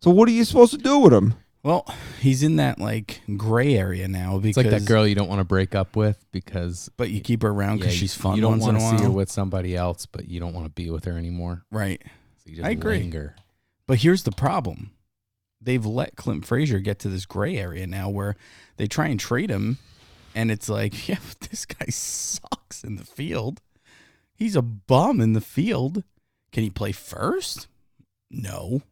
So what are you supposed to do with him? Well, he's in that like gray area now because It's like that girl you don't want to break up with because but you keep her around because yeah, she's fun. You don't once in want a to while. see her with somebody else, but you don't want to be with her anymore. Right. So you just I agree. linger. But here's the problem. They've let Clint Frazier get to this gray area now where they try and trade him, and it's like, yeah, but this guy sucks in the field. He's a bum in the field. Can he play first? No.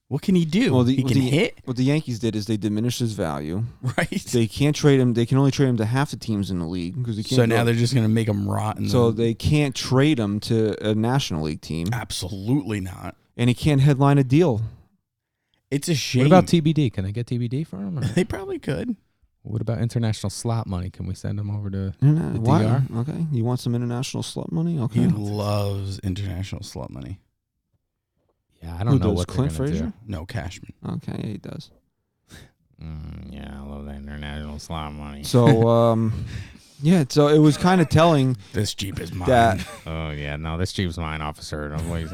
What can he do? He can hit, What the Yankees did is they diminished his value. right? They can't trade him. They can only trade him to half the teams in the league because they can't. So now go- they're just going to make him rot. In so the, they can't trade him to a National League team, absolutely not. and he can't headline a deal. It's a shame. What about TBD? Can I get TBD for him? Or They probably could. what about international slot money? Can we send him over to Why? DR? Okay, you want some international slut money? Okay. He loves international slut money. Yeah, I don't Who know does, what Clint they're gonna Frazier? No, Cashman. Okay, yeah, he does. do. Yeah, I love that international slot money. So, yeah. So it was kind of telling This Jeep is mine. that Oh yeah, no, this Jeep's mine, officer. No, please.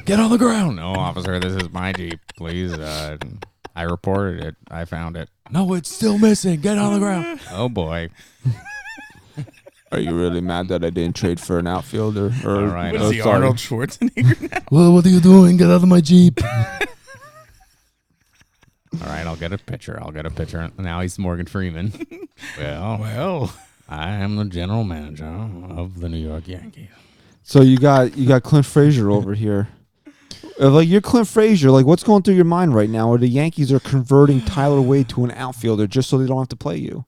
Get on the ground. No, officer, this is my Jeep. Please. I reported it. I found it. No, it's still missing. Get on the ground. Oh boy. Are you really mad that I didn't trade for an outfielder? Or, All right. What Oh, is he, sorry. Arnold Schwarzenegger now? Well, what are you doing? Get out of my Jeep. All right, I'll get a picture. Now he's Morgan Freeman. Well, Well, I am the general manager of the New York Yankees. So you got Clint Frazier over here. Like you're Clint Frazier. Like what's going through your mind right now? Where the Yankees are converting Tyler Wade to an outfielder just so they don't have to play you.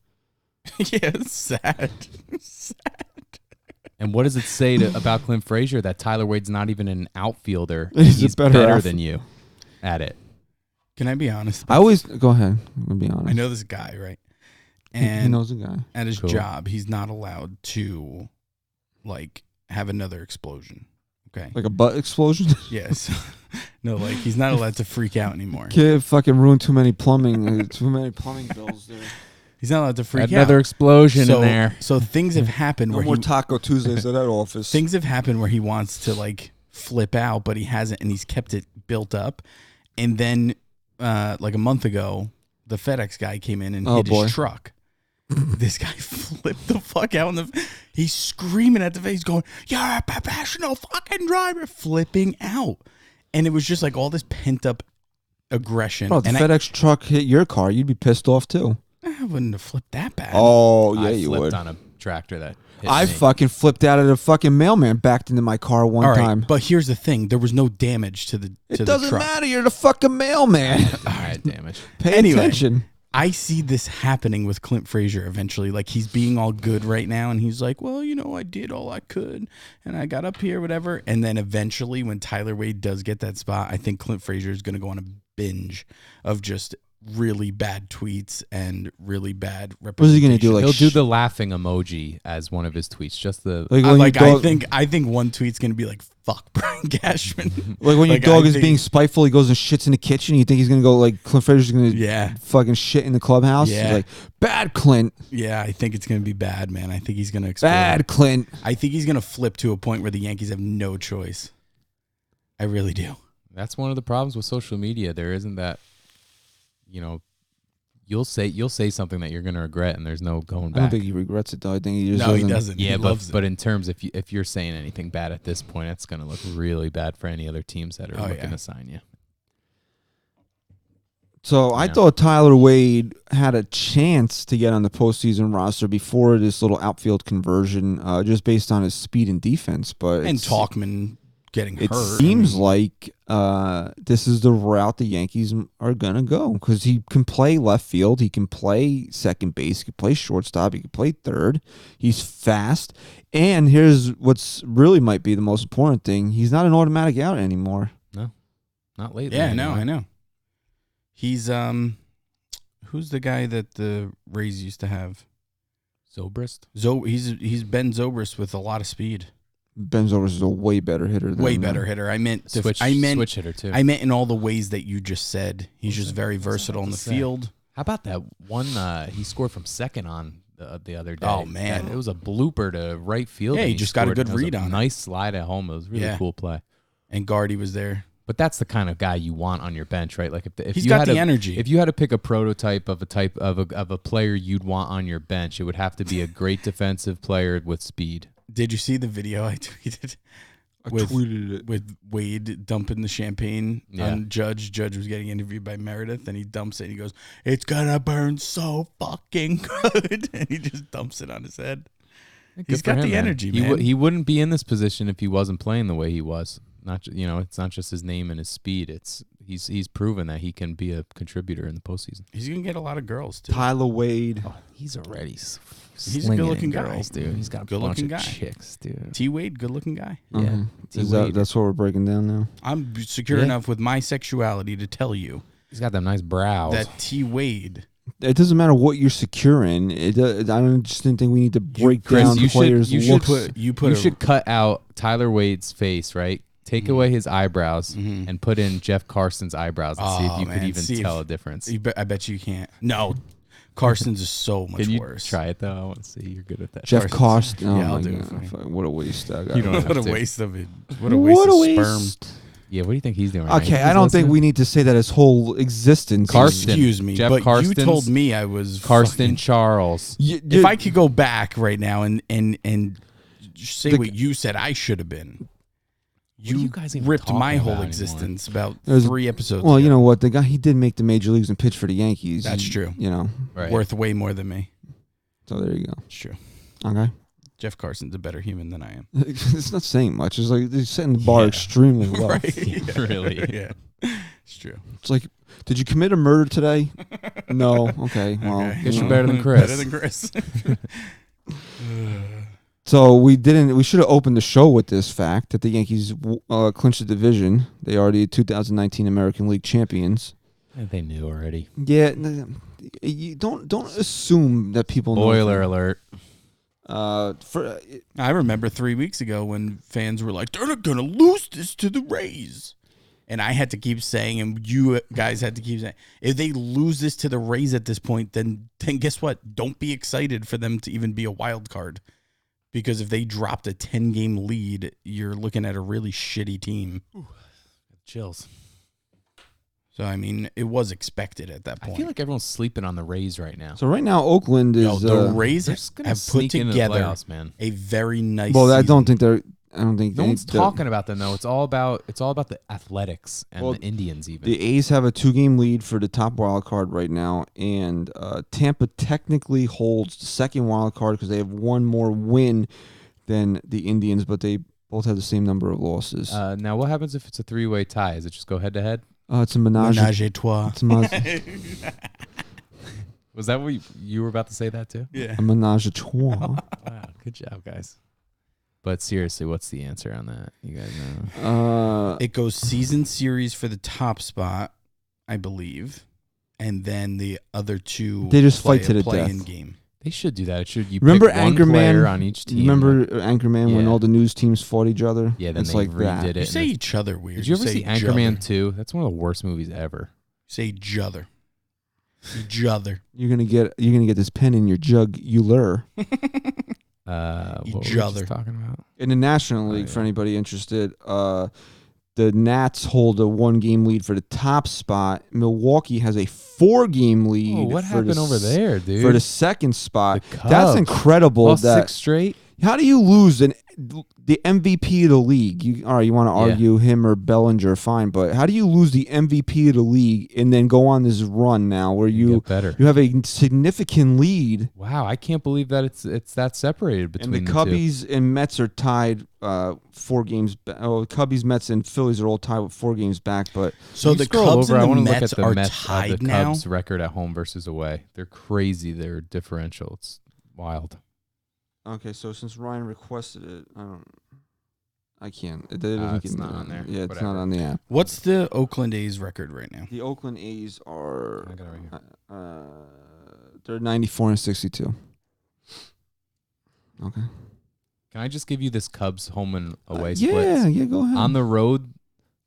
yeah, it's sad. And what does it say about Clint Frazier that Tyler Wade's not even an outfielder? He's a He's better better outf- than you at it. Can I be honest? I always go ahead. I'll be honest. I know this guy, right? He And knows the guy. at his Cool. job, he's not allowed to, like, have another explosion. Okay. Like a butt explosion. Yes. No, like, he's not allowed to freak out anymore. Kid fucking ruined too many plumbing. Too many plumbing bills there. He's not allowed to freak Another out. explosion So, in there. so things have happened No where more he, Taco Tuesdays at that office. things have happened where he wants to, like, flip out, but he hasn't, and he's kept it built up. And then, like a month ago, the FedEx guy came in and Oh, hit boy. his truck. This guy flipped the fuck out he's screaming at the face, going, "You're a professional fucking driver," flipping out. And it was just like all this pent up aggression. Bro, if the and FedEx truck hit your car, you'd be pissed off too. I wouldn't have flipped that bad. Oh, yeah, I you flipped would. on a tractor that hit I me. fucking flipped out at a fucking mailman backed into my car one All right, time. but here's the thing: there was no damage to the It to doesn't the truck. matter. You're the fucking mailman. All right, damage. Pay Anyway. attention. I see this happening with Clint Frazier eventually. Like, he's being all good right now, and he's like, well, I did all I could, and I got up here, whatever. And then eventually, when Tyler Wade does get that spot, I think Clint Frazier is going to go on a binge of just really bad tweets and really bad What is he representation. gonna do? Like He'll do the laughing emoji as one of his tweets. Just the like I, when like, your dog, I think one tweet's going to be like, fuck Brian Cashman. like when your like, dog I is think- being spiteful, he goes and shits in the kitchen. You think he's gonna go like Clint Frazier's gonna Yeah. fucking shit in the clubhouse? Yeah. He's like, bad Clint, Yeah, I think it's going to be bad, man. I think he's going to explode. bad Clint. I think he's going to flip to a point where the Yankees have no choice. I really do. That's one of the problems with social media. There isn't that, you'll say something that you're going to regret, and there's no going I don't back. think he regrets it though. I think he just No, he doesn't. doesn't. Yeah, He loves it. but in terms if you're saying anything bad at this point, it's going to look really bad for any other teams that are Oh, looking yeah. to sign you. So I Yeah. thought Tyler Wade had a chance to get on the postseason roster before this little outfield conversion, just based on his speed and defense. But And Talkman getting it hurt. seems like this is the route the Yankees are gonna go because he can play left field, he can play second base, he can play shortstop, he can play third. He's fast, and here's what's really might be the most important thing: he's not an automatic out anymore. Not lately. Yeah, I know, anyway. I know. He's who's the guy that the Rays used to have? Zobrist? He's Ben Zobrist with a lot of speed. Ben Zobrist is a way better hitter. Than Way better hitter. I meant Switch hitter, too. I meant in all the ways that you just said. He's just very versatile in the say? field. How about that one he scored from second on the other day? Oh, man. It was a blooper to right field. Yeah, and he just got a scored. good It was read on it. Nice slide at home. It was a really Yeah. cool play. And Guardy was there. But that's the kind of guy you want on your bench, right? Like if He's you got had the to- energy. If you had to pick a prototype of a player you'd want on your bench, it would have to be a great defensive player with speed. Did you see the video I tweeted? tweeted it. With Wade dumping the champagne Yeah. on Judge. Judge was getting interviewed by Meredith, and he dumps it. And he goes, "It's gonna burn so fucking good," and he just dumps it on his head. He's Good for got the man. energy, He, man. he wouldn't be in this position if he wasn't playing the way he was. Not it's not just his name and his speed. It's he's proven that he can be a contributor in the postseason. He's gonna get a lot of girls too. Tyler Wade. Oh, he's already He's a slinging good-looking in guy. girls, dude. He's got a Good-looking bunch guy. of chicks, dude. T Wade, good looking guy. Yeah, Mhm. T. Is that, Wade. that's what we're breaking down now. I'm secure Yeah. enough with my sexuality to tell you He's got them nice brows. that T Wade. It doesn't matter what you're securing. I just didn't think we need to break Chris, down you should- players' you should looks. You put you a, should cut out Tyler Wade's face, right? Take away his eyebrows Mhm. and put in Jeff Carson's eyebrows and see if Oh, you man. could even See if- tell a difference. I bet you can't. No, Carson's is so much Can you worse. try it though? I want to see you're good at that. Jeff Carson's- Cost. Oh Yeah, I'll my do it God. for you. Fuck, what a waste. That guy. You don't have What a to. waste of it. What a waste of sperm. Yeah, what do you think he's doing? Right Okay, now? I don't He's think listening? we need to say that his whole existence. Karsten. Excuse me, Jeff but you Karsten's- told me I was Karsten fucking- Charles. If I could go back right now and say The- what you said I should have been, What are you guys even ripped my talking whole about existence about There's- 3 episodes. well, ago. you know what? The guy, he did make the major leagues and pitch for the Yankees. That's true. You know, Right. Worth way more than me. so there you go. It's true. Okay. Jeff Carson's a better human than I am. It's not saying much. It's like they're setting the bar Yeah. extremely low. Right? Yeah, really. Yeah. It's true. It's like, did you commit a murder today? No. Okay. Well, Okay. Guess you're better than Chris. Better than Chris. so we didn't. We should have opened the show with this fact that the Yankees clinched the division. They are the 2019 American League champions. They knew already. Yeah. You don't assume that people know. Boiler alert. I remember 3 weeks ago when fans were like, "They're not gonna lose this to the Rays," and I had to keep saying, and you guys had to keep saying, if they lose this to the Rays at this point, then guess what? Don't be excited for them to even be a wild card, because if they dropped a 10-game lead, you're looking at a really shitty team. Chills. So, I mean, it was expected at that I point. feel like everyone's sleeping on the Rays right now. So right now, Oakland is. No, the Rays They're just gonna have put sneak into the together playoffs, man. a very nice well, I don't season. think they're. I don't think No one's talking about them though. It's all about the Athletics and Well, the Indians even. The A's have a 2-game lead for the top wild card right now, and Tampa technically holds the second wild card because they have one more win than the Indians, but they both have the same number of losses. Now, what happens if it's a 3-way tie? Does it just go head to head? It's a menage. Menage a trois. It's a, Was that what you were about to say that too? Yeah. a menage a trois. Wow, good job, guys. But seriously, what's the answer on that? You guys know. It goes season series for the top spot, I believe, and then the other two They just play fight to the a play-in death. game. They should do that. It should you Remember pick one Anchorman player on each team? Remember Anchorman when Yeah. all the news teams fought each other? Yeah, then it's they like redid that. it. You and say each other weird. Did you ever say see Anchorman jother. 2? That's one of the worst movies ever. Say jother. Jother. You're gonna get this pen in your jug, you lure. What were we Jother. just talking about? In the National League, yeah. for anybody interested, the Nats hold a 1-game lead for the top spot. Milwaukee has a 4-game lead. Oh, what for happened the over there, dude? For the second spot. The That's Cubs incredible. lost That 6 straight. how do you lose the MVP of the league? All right, you want to argue him or Bellinger, fine, but how do you lose the MVP of the league and then go on this run now where you Get better. you have a significant lead? Wow, I can't believe that it's that separated between And the two. Cubbies and Mets are tied 4 games. Cubbies, Mets, and Phillies are all tied with 4 games back. But So You the scroll Cubs over, I and the want to look Mets at the are Mets, tied the now. Cubs record at home versus away. They're crazy. Their differential. It's wild. okay, so since Ryan requested it, I can't. It's not on there. Yeah, it's Whatever. not on the app. What's the Oakland A's record right now? The Oakland A's are I got it right here. they're 94 and 62. Okay. Can I just give you this Cubs home and away Yeah, splits? yeah, go ahead. On the road,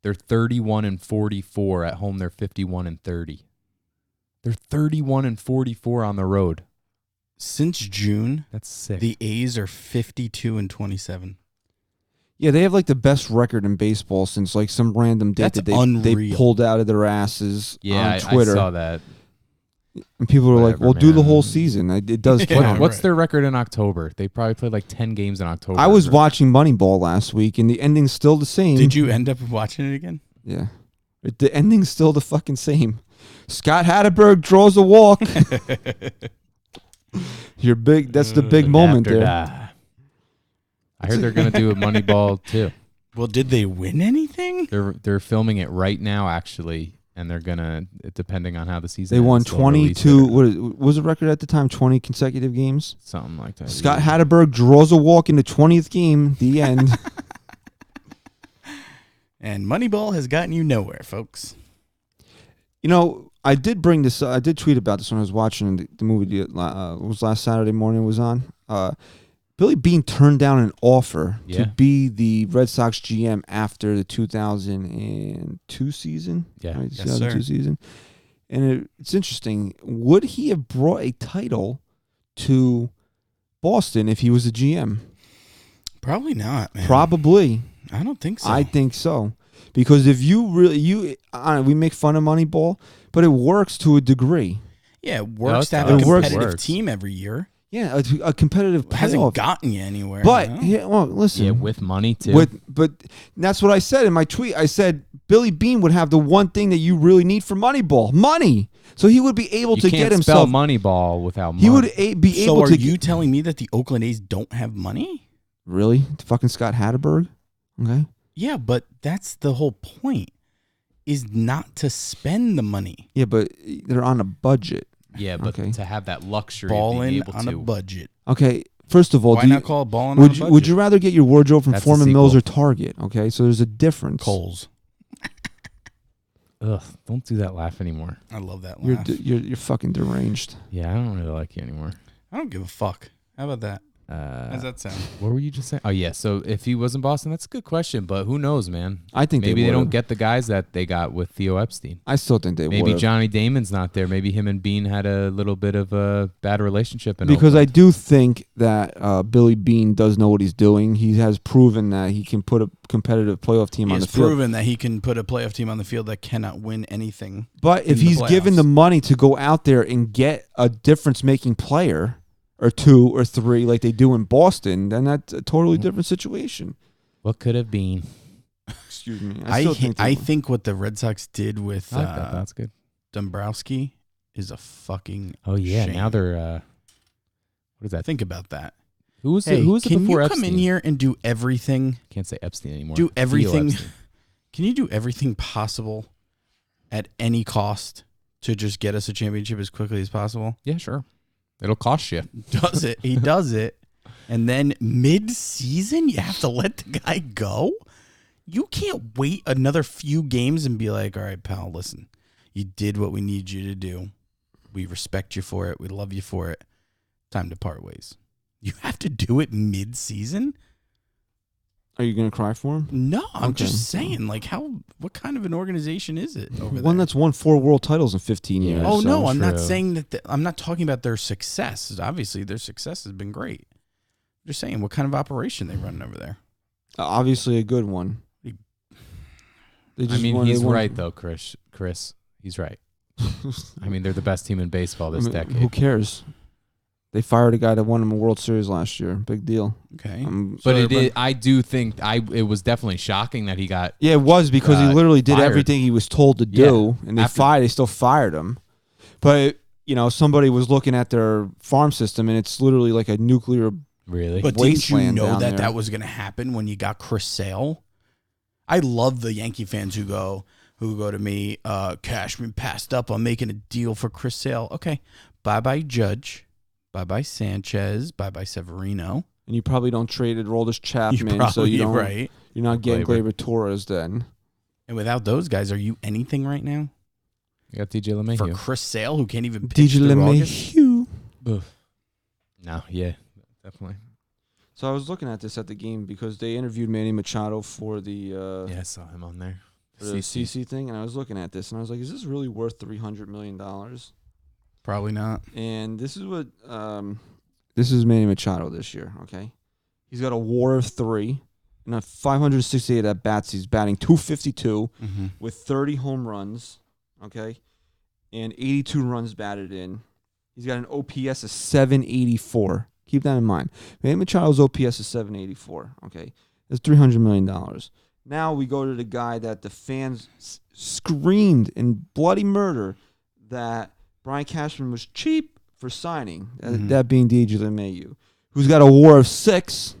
they're 31 and 44. At home, they're 51 and 30. They're 31 and 44 on the road. Since June, That's sick. the A's are 52 and 27. Yeah, they have like the best record in baseball since like some random date That's that they unreal. pulled out of their asses yeah, on Twitter. I saw that. And people were like, Whatever, "Well, do the man. whole season." It does Yeah, count. What's right. their record in October? They probably played like 10 games in October. I was watching Moneyball last week, and the ending's still the same. Did you end up watching it again? Yeah, the ending's still the fucking same. Scott Hatterberg draws a walk. You're big. That's the big moment After there. that. I heard they're gonna do a Moneyball too. Well, did they win anything? They're filming it right now, actually, and they're gonna, depending on how the season. They won ends, they'll release 22. it. What was the record at the time? 20 consecutive games. Something like that. Scott Hatterberg draws a walk in the 20th game. The end. And Moneyball has gotten you nowhere, folks. You know, I did bring this. I did tweet about this when I was watching the movie. It was last Saturday morning. It was on. Billy Beane turned down an offer Yeah. to be the Red Sox GM after the 2002 season. Yeah. right? Yes, 2002 sir. season. And it's interesting. Would he have brought a title to Boston if he was a GM? Probably not, man. Probably. I don't think so. I think so. Because if you really, we make fun of Moneyball, but it works to a degree. yeah, it works to have it a works. competitive Works. team every year. Yeah, a competitive It hasn't playoff. gotten you anywhere. But you know? yeah, well, listen. Yeah, with money too. But that's what I said in my tweet. I said Billy Beane would have the one thing that you really need for Moneyball, money. So he would be able you to can't get spell himself. Moneyball without money. He would be so able are to. you telling me that the Oakland A's don't have money? Really, fucking Scott Hatterberg? Okay. Yeah, but that's the whole point, is not to spend the money. Yeah, but they're on a budget. Yeah, but Okay. to have that luxury of being Balling able on to. a budget. Okay. First of all, Why not call it balling on a budget? would you rather get your wardrobe from That's a Foreman Mills sequel. or Target? Okay, so there's a difference. Coles. Ugh, don't do that laugh anymore. I love that You're laugh. you're fucking deranged. Yeah, I don't really like you anymore. I don't give a fuck. How about that? How's that sound? What were you just saying? Oh yeah. So if he was in Boston, that's a good question. But who knows, man? I think Maybe they would've. don't get the guys that they got with Theo Epstein. I still think they Maybe would. Johnny Damon's not there. Maybe him and Bean had a little bit of a bad relationship. Because I Oakland. do think that Billy Bean does know what he's doing. He has proven that he can put a competitive playoff team He on has the field. proven that he can put a playoff team on the field that cannot win anything. But if in the he's given playoffs. the money to go out there and get a difference-making player or two or three like they do in Boston, then that's a totally different situation. What could have been? Excuse me. I think what the Red Sox did with I like that. That's good. Dombrowski is a fucking Oh yeah. shame. Now they're. What is that? Think about that. Who was Hey, it? Who was it can before you Epstein? come in here and do everything? Can't say Epstein anymore. Do Theo everything. Epstein. Can you do everything possible at any cost to just get us a championship as quickly as possible? Yeah, sure. It'll cost you. Does it? He does it. And then mid-season, you have to let the guy go? You can't wait another few games and be like, all right, pal, listen, you did what we need you to do. We respect you for it. We love you for it. Time to part ways. You have to do it mid-season? Are you going to cry for him? No, I'm Okay. just saying, like, what kind of an organization is it over One there? that's won 4 world titles in 15 years. Oh, so- no, I'm not True. saying that. I'm not talking about their success. Obviously, their success has been great. I'm just saying what kind of operation they run over there. Obviously a good one. They I just mean, won- they he's won- right though, Chris. He's right. I mean, they're the best team in baseball this I mean, decade. Who cares? They fired a guy that won him a World Series last year. Big deal. Okay. But I do think it was definitely shocking that he got. Yeah, it was because he literally did fired. everything he was told to do, and they still fired him. But somebody was looking at their farm system, and it's literally like a nuclear. Really? But didn't you wasteland know down that there. that was going to happen when you got Chris Sale? I love the Yankee fans who go to me, Cashman passed up on making a deal for Chris Sale. Okay, bye-bye Judge, bye-bye Sanchez, bye-bye Severino. And you probably don't trade Aroldis You're Chapman, probably so you don't. right. You're not getting Gleyber. Gleyber Torres then. And without those guys, are you anything right now? You got DJ For LeMahieu. Chris Sale, who can't even pitch DJ through August? LeMahieu. No, yeah, definitely. So I was looking at this at the game because they interviewed Manny Machado for the Yeah, I saw him on there. for the CC thing, and I was looking at this and I was like, "Is this really worth $300 million?" Probably not. And this is what this is Manny Machado this year. Okay, he's got a WAR of 3 and a 568 at bats. He's batting .252 Mm-hmm. with 30 home runs. Okay, and 82 runs batted in. He's got an OPS of 784. Keep that in mind. Manny Machado's OPS is 784. Okay, that's $300 million. Now we go to the guy that the fans screamed in bloody murder that Brian Cashman was cheap for signing. That being DJ LeMahieu, who's got a WAR of 6.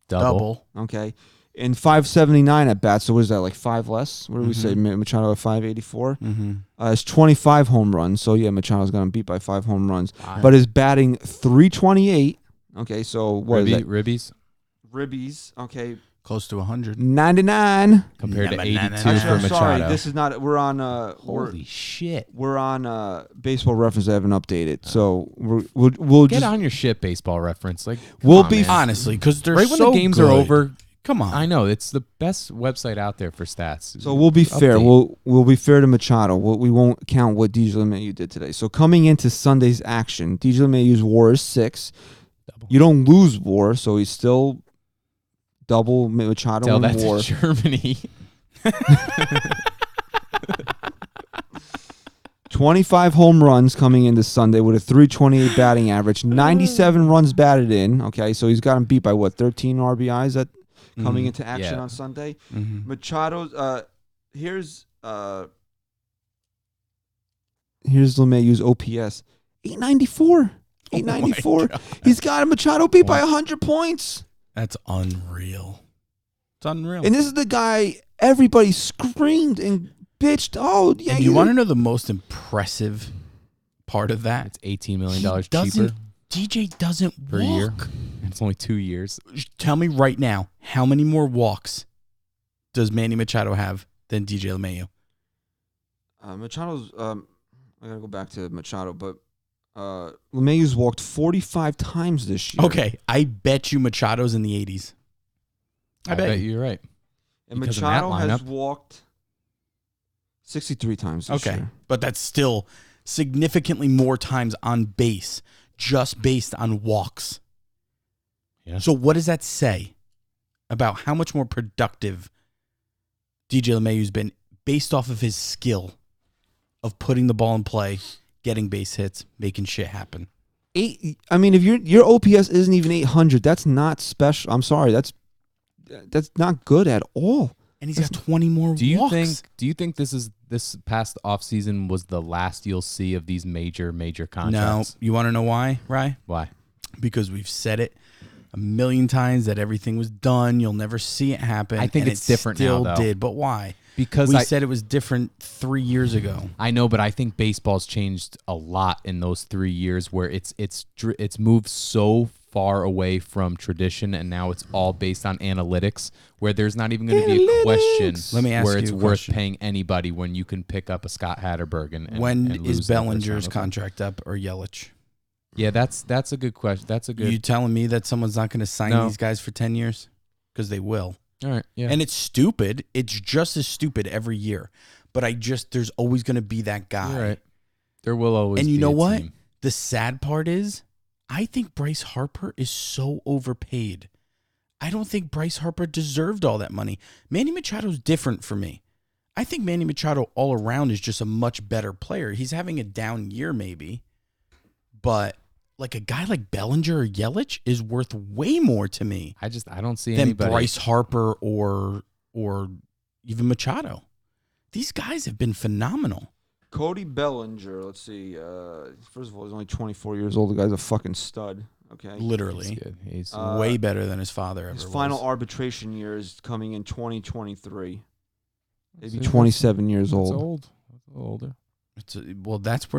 Double. Okay, and 579 at bats. So what is that, like 5 less? What do we say? Machado at 584. Mm-hmm. It's 25 home runs. So yeah, Machado's got him beat by 5 home runs. Wow. But his batting 328. Okay, so what is that? Ribbies Ribbies. Okay, Close to 100. 99. compared to Nah, 82 nah, nah, nah. for Actually, I'm Machado. sorry. This is not. We're on. Holy shit! We're on Baseball Reference. I haven't updated, so we'll Get just on your shit, Baseball Reference. Like, We'll come on, be man. Honestly, because they're right when so the games good. are over. Come on. I know it's the best website out there for stats. So we'll be fair. Update. We'll be fair to Machado. We won't count what DJ LeMahieu did today. So coming into Sunday's action, DJ LeMahieu's WAR is 6. Double. You don't lose WAR, so he's still double Machado Tell in that WAR. to Germany. 25 home runs coming into Sunday with a 328 batting average, 97 runs batted in. Okay, so he's got him beat by what, 13 RBIs that coming into action Yeah. on Sunday. Mm-hmm. Machado's here's LeMahieu's OPS, 894. 894. He's got Machado beat by 100 points. That's unreal. It's unreal. And this is the guy everybody screamed and bitched. Oh, yeah. And you want to know the most impressive part of that? It's $18 million He doesn't- cheaper DJ doesn't per walk. year. And it's only 2 years. Tell me right now, how many more walks does Manny Machado have than DJ LeMahieu? Machado's I gotta go back to Machado, but LeMahieu's walked 45 times this year. Okay, I bet you Machado's in the 80s. I bet you're right. And Because in that Machado has lineup- walked 63 times this Okay, year. but that's still significantly more times on base, just based on walks. Yeah. So what does that say about how much more productive DJ LeMahieu's been based off of his skill of putting the ball in play, getting base hits, making shit happen? I mean, if your OPS isn't even 800, that's not special. I'm sorry, that's not good at all. And he's got 20 more Do you walks. think this past offseason was the last you'll see of these major No. contracts? You want to know why, Rye? Why? Because we've said it a million times that everything was done. You'll never see it happen. I think and it's different now, still though. did. But why? Because we said it was different 3 years ago. I know, but I think baseball's changed a lot in those 3 years, where it's moved so far away from tradition, and now it's all based on analytics, where there's not even going to be a question. Let me ask where you it's a worth question. paying anybody when you can pick up a Scott Hatterberg and When and is lose the first round Bellinger's with him. contract up or Yelich? Yeah, that's a good question. That's a good. You telling me that someone's not going to sign No. these guys for 10 years? Because they will. All right, yeah. And it's stupid. It's just as stupid every year. But there's always going to be that guy. You're right. There will always. And you be know a what? team. The sad part is, I think Bryce Harper is so overpaid. I don't think Bryce Harper deserved all that money. Manny Machado's different for me. I think Manny Machado all around is just a much better player. He's having a down year maybe, but like a guy like Bellinger or Yelich is worth way more to me I don't see than anybody. Bryce Harper or even Machado. These guys have been phenomenal. Cody Bellinger, let's see. First of all, he's only 24 years old. The guy's a fucking stud. Okay. He's Literally. good. He's Way better than his father ever His was. final arbitration year is coming in 2023. Maybe that's 27 years It's old. old. It's older. That's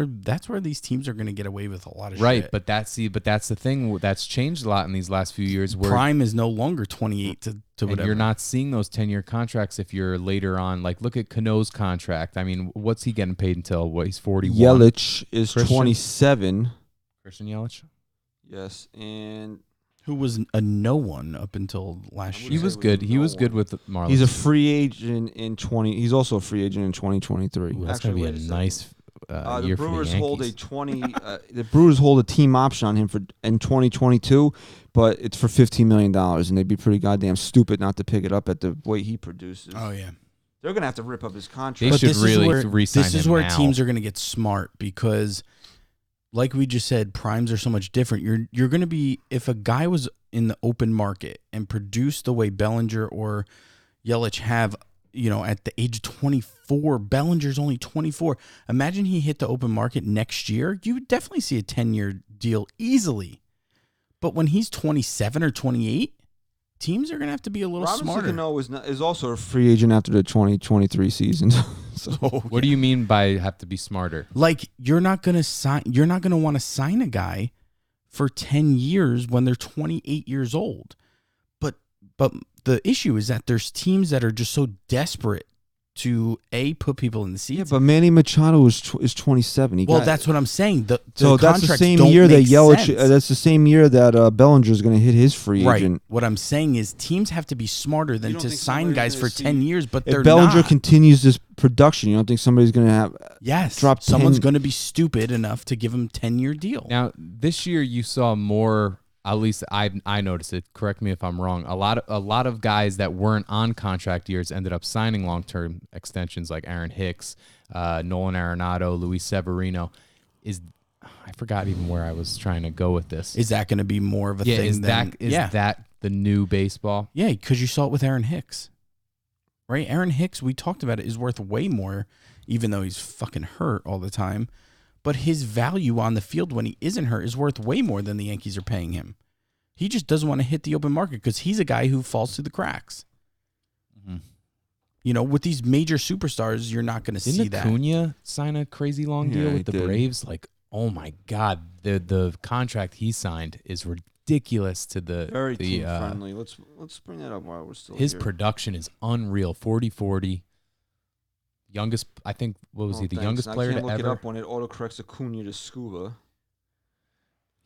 where these teams are going to get away with a lot of Right, shit. but that's the thing that's changed a lot in these last few years. Where Prime is no longer 28 to and whatever. you're not seeing those 10-year contracts if you're later on. Like, look at Cano's contract. I mean, what's he getting paid until what? He's 41. Yelich is Christian? 27. Christian Yelich. Yes, and Who was a no one up until last year. He was good. He was good with the Marlins. he's a free agent in 20. He's also a free agent in 2023. Ooh, that's Actually, gonna be wait a second. nice The year for the Brewers hold a Yankees. 20. The Brewers hold a team option on him in 2022, but it's for $15 million, and they'd be pretty goddamn stupid not to pick it up at the way he produces. Oh yeah. They're gonna have to rip up his They contract. should really re-sign This is him where now. teams are going to get smart because, like we just said, primes are so much different. You're going to be, if a guy was in the open market and produced the way Bellinger or Yelich have, at the age of 24, Bellinger's only 24. Imagine he hit the open market next year. You would definitely see a 10-year deal easily. But when he's 27 or 28, teams are going to have to be a little Robinson smarter. Cano is also a free agent after the 2023 season. So What do you mean by have to be smarter? Like you're not going to want to sign a guy for 10 years when they're 28 years old. But the issue is that there's teams that are just so desperate to put people in the yeah, seats. but Manny Machado is 27. That's what I'm saying. The so that's the contracts same don't year that make Yelich. sense. That's the same year that Bellinger is going to hit his free Right. agent. What I'm saying is teams have to be smarter You than don't to think sign somebody's guys gonna for 10 years, but they're If Bellinger not. continues this production, you don't think somebody's going to have? Yes. drop Someone's 10 going to be stupid enough to give him a 10-year deal. Now, this year you saw more. At least I noticed it. Correct me if I'm wrong. A lot of guys that weren't on contract years ended up signing long-term extensions, like Aaron Hicks, Nolan Arenado, Luis Severino. I forgot even where I was trying to go with this. Is that going to be more of a Yeah, thing is than that the new baseball? Yeah, because you saw it with Aaron Hicks. Right? Aaron Hicks, we talked about it, is worth way more, even though he's fucking hurt all the time. But his value on the field when he isn't hurt is worth way more than the Yankees are paying him. He just doesn't want to hit the open market because he's a guy who falls through the cracks. Mm-hmm. With these major superstars, you're not going to see Didn't that. Acuna sign a crazy long deal Yeah, with the he did. Braves? Like, oh my God, the contract he signed is ridiculous to the Very the team friendly. Let's bring that up while we're still his here. production is unreal. 40-40. Youngest, I think, what was he? The youngest player I can't to look ever. it up when it autocorrects Acuna to Scuba.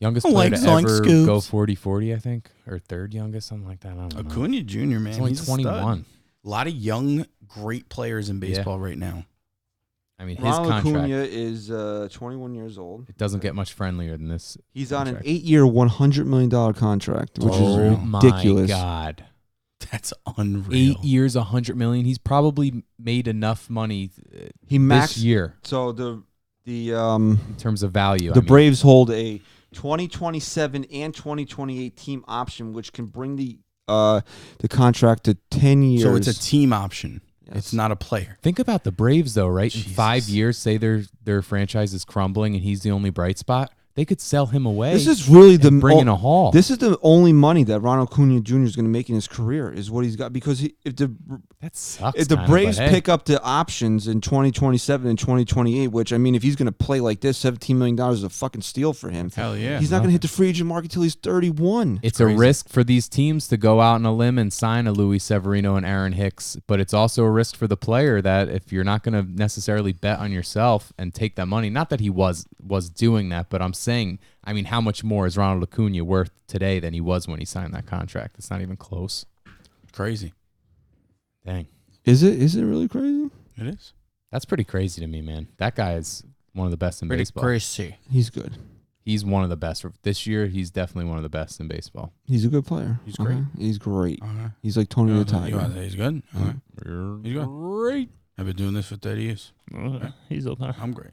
Youngest I player like to Zoink ever Scoops. go 40-40, I think, or third youngest, something like that. I don't know. Acuna Jr., man. He's only He's a stud. 21. A lot of young, great players in baseball right now. I mean, his Ronald contract, Acuna is 21 years old. it doesn't get much friendlier than this. He's on an contract. 8-year, $100 million contract, which Oh is my ridiculous. God. That's unreal. 8 years, $100 million. He's probably made enough money He this maxed. year So the in terms of value. The Braves hold a 2027 and 2028 team option, which can bring the contract to 10 years. So it's a team option. Yes. It's not a player. Think about the Braves, though, right? In Jesus. 5 years, say their franchise is crumbling and he's the only bright spot. They could sell him away. This is really the bring in a haul. This is the only money that Ronald Acuna Jr. is going to make in his career is what he's got because That sucks. if the kinda, Braves but hey. pick up the options in 2027 and 2028, which I mean, if he's going to play like this, $17 million is a fucking steal for him. Hell yeah. He's not going to hit the free agent market till he's 31. It's a crazy. risk for these teams to go out on a limb and sign a Luis Severino and Aaron Hicks, but it's also a risk for the player that if you're not going to necessarily bet on yourself and take that money, not that he was doing that, but I'm saying, I mean, how much more is Ronald Acuna worth today than he was when he signed that contract? It's not even close. Crazy. Dang. Is it really crazy? It is. That's pretty crazy to me, man. That guy is one of the best in Pretty baseball. crazy. He's good. He's one of the best. This year, he's definitely one of the best in baseball. He's a good player. He's great. He's great. Okay. He's like Tony the You Tiger. want to say he's good? Okay. He's good. Great. I've been doing this for 30 years. He's okay. I'm great.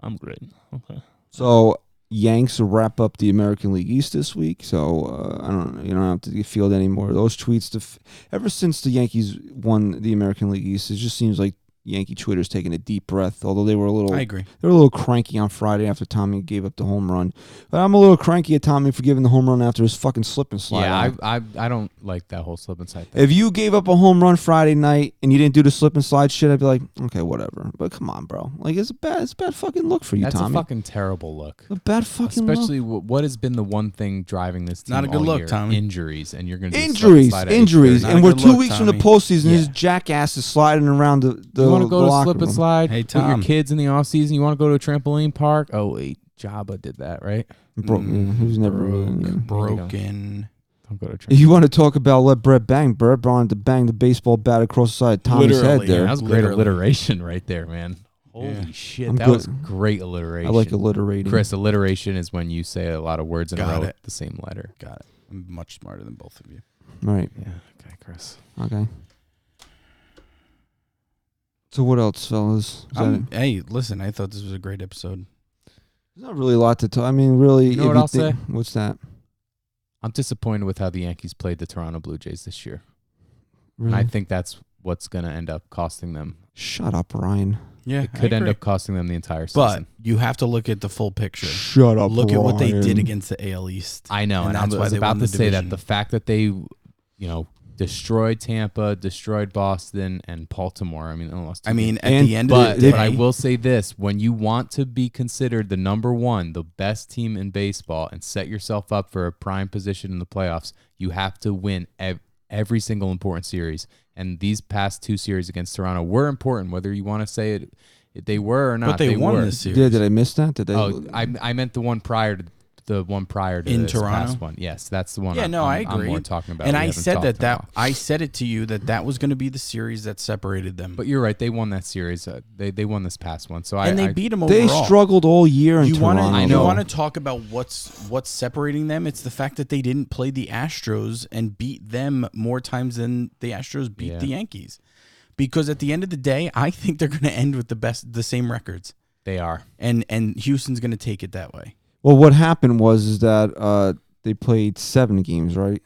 I'm great. Okay. So Yanks wrap up the American League East this week. So I don't know. You don't have to field any more of those tweets. Ever since the Yankees won the American League East, it just seems like Yankee Twitter's taking a deep breath. Although they were a little, I agree. they were a little cranky on Friday after Tommy gave up the home run. But I'm a little cranky at Tommy for giving the home run after his fucking slip and slide. Yeah, out. I don't like that whole slip and slide thing. If you gave up a home run Friday night and you didn't do the slip and slide shit, I'd be like, okay, whatever. But come on, bro. Like it's a bad fucking look for you, That's Tommy. a fucking terrible look. A bad fucking Especially look. what has been the one thing driving this team Not a good all look, year? Tommy. Injuries, and you're going to Injuries. Not And a we're good 2 look, weeks from the Tommy. postseason. Yeah. His jackass is sliding around the You want to the go to locker slip and room. slide Hey, with your Tom. kids in the off season? You want to go to a trampoline park? Oh wait, Jabba did that, right? He was never really. Broken. Don't go to a If trampoline. you want to talk about let Brett bang, Brett wanted to bang the baseball bat across the side of Tommy's head Literally, there. That was great Literally. alliteration right there, man. Holy Yeah. shit, I'm that good. was great alliteration. I like alliterating. Chris, alliteration is when you say a lot of words in a Got row it. with the same letter. Got it. I'm much smarter than both of you. Right. Yeah, okay, Chris. Okay. So what else, fellas? Is that it? Hey, listen, I thought this was a great episode. There's not really a lot to talk. I mean, really. You know if what I'll think- say? What's that? I'm disappointed with how the Yankees played the Toronto Blue Jays this year. Really? And I think that's what's going to end up costing them. Shut up, Ryan. Yeah, It could end up costing them the entire But season. you have to look at the full picture. Shut up, Look at what they did Ryan. against the AL East. I know, and I that's why was they about won to the say that division. the fact that they, destroyed Tampa, destroyed Boston, and Baltimore. I mean, they lost two I mean, games. at And- the end But, of the day, but I will say this: when you want to be considered the number one, the best team in baseball, and set yourself up for a prime position in the playoffs, you have to win every single important series. And these past two series against Toronto were important, whether you want to say it they were or not. but they won were. this series. Did I miss that? Did they? Oh, I meant the one prior to In this Toronto? past one. Yes, that's the one. Yeah, no, I I'm agree. more talking about. and We I haven't said talked that about. I said it to you that was going to be the series that separated them. But you're right. They won that series. They won this past one. So and I they beat them They overall. struggled all year in You want Toronto. I to know. you want to talk about what's separating them? It's the fact that they didn't play the Astros and beat them more times than the Astros beat Yeah. the Yankees. Because at the end of the day, I think they're going to end with the same records, They are. and Houston's going to take it that way. Well, what happened was that they played 7 games, right?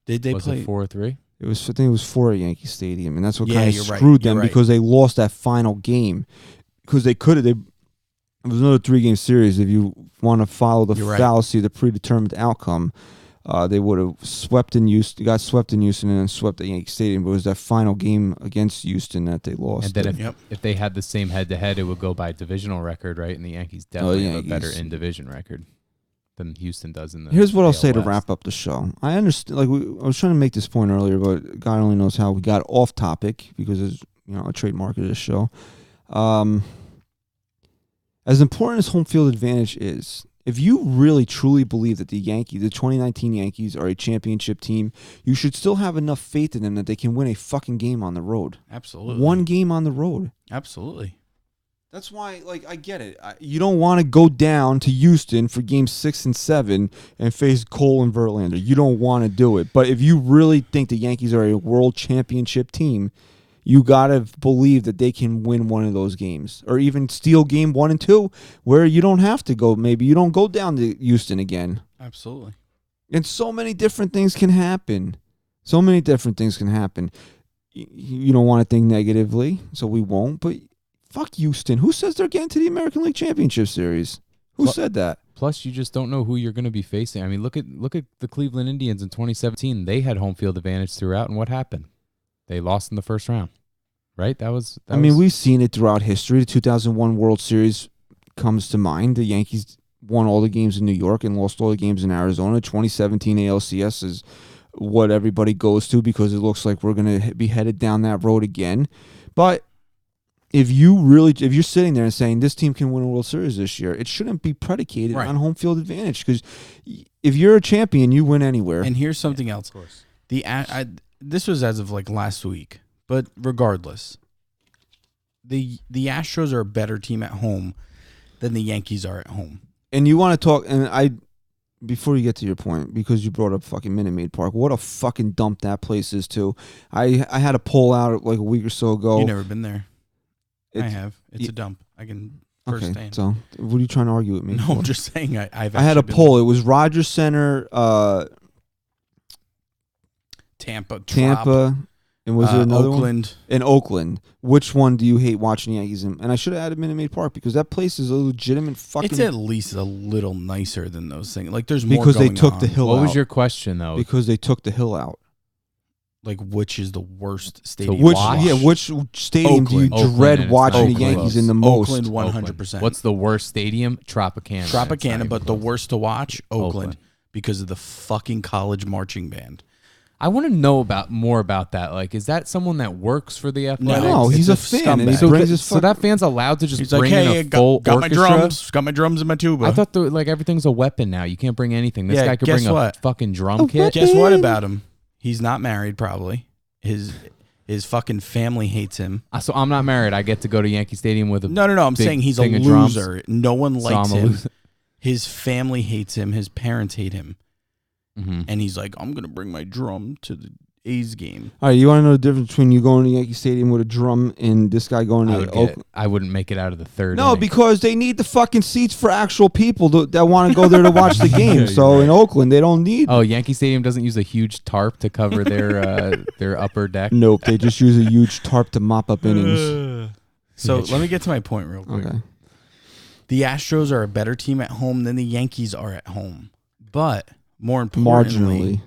Did they Was play? it 4-3? I think it was 4 at Yankee Stadium, and that's what Yeah, kind of you're right. screwed You're them right. because they lost that final game. Because they could have. It was another 3-game series. If you want to follow the You're right. fallacy, the predetermined outcome, they would have swept in Houston, got swept in Houston, and then swept at Yankee Stadium. But it was that final game against Houston that they lost. And then Yep. if they had the same head-to-head, it would go by divisional record, right? And the Yankees definitely have a better Yankees. in-division record than Houston does in the Here's what I'll AL say to West. wrap up the show. I understand. I was trying to make this point earlier, but God only knows how we got off topic because it's a trademark of this show. As important as home field advantage is, if you really truly believe that the 2019 Yankees are a championship team, you should still have enough faith in them that they can win a fucking game on the road. Absolutely. One game on the road. Absolutely. That's why, I get it. You don't want to go down to Houston for games 6 and 7 and face Cole and Verlander. You don't want to do it. But if you really think the Yankees are a world championship team, you got to believe that they can win one of those games or even steal game 1 and 2 where you don't have to go. Maybe you don't go down to Houston again. Absolutely. And so many different things can happen. So many different things can happen. You don't want to think negatively, so we won't, but fuck Houston. Who says they're getting to the American League Championship Series? Who said that? Plus, you just don't know who you're going to be facing. I mean, look at the Cleveland Indians in 2017. They had home field advantage throughout, and what happened? They lost in the first round, right? We've seen it throughout history. The 2001 World Series comes to mind. The Yankees won all the games in New York and lost all the games in Arizona. 2017 ALCS is what everybody goes to because it looks like we're going to be headed down that road again. But if you're sitting there and saying this team can win a World Series this year, it shouldn't be predicated on home field advantage because if you're a champion, you win anywhere. And here's something else. Of course. This was as of last week, but regardless, the Astros are a better team at home than the Yankees are at home. And you want to talk, before you get to your point, because you brought up fucking Minute Maid Park, what a fucking dump that place is too. I had a poll out a week or so ago. You've never been there. I have. It's a dump. I can firsthand. Okay, so what are you trying to argue with me? No, I'm just saying I had a poll. It was Rogers Center, Tampa, and was there another Oakland. one? In Oakland. Which one do you hate watching the Yankees in? And I should have added Minute Maid Park because that place is a legitimate fucking... It's at least a little nicer than those things. There's more because they going took on. the hill out. What was your question, though? Because they took the hill out. Which is the worst stadium? Which stadium do you dread watching the Yankees in the most? Oakland, 100%. What's the worst stadium? Tropicana. Tropicana, but the worst to watch, Oakland, because of the fucking college marching band. I want to know more about that. Is that someone that works for the Athletics? No, he's a fan. And he brings his so that fan's allowed to just bring in a full got orchestra? Got my drums and my tuba. I thought everything's a weapon now. You can't bring anything. This guy could bring a fucking drum kit. Guess what about him? He's not married, probably. His fucking family hates him. So I'm not married. I get to go to Yankee Stadium with a No. I'm saying he's a loser. No one likes him. His family hates him. His parents hate him. Mm-hmm. And he's like, I'm going to bring my drum to the A's game. All right, you want to know the difference between you going to Yankee Stadium with a drum and this guy going to Oakland? I wouldn't make it out of the third. No, inning. because they need the fucking seats for actual people that want to go there to watch the game. So right. In Oakland, they don't need... Oh, Yankee Stadium doesn't use a huge tarp to cover their upper deck? Nope, they just use a huge tarp to mop up innings. So let me get to my point real quick. Okay. The Astros are a better team at home than the Yankees are at home. But more importantly...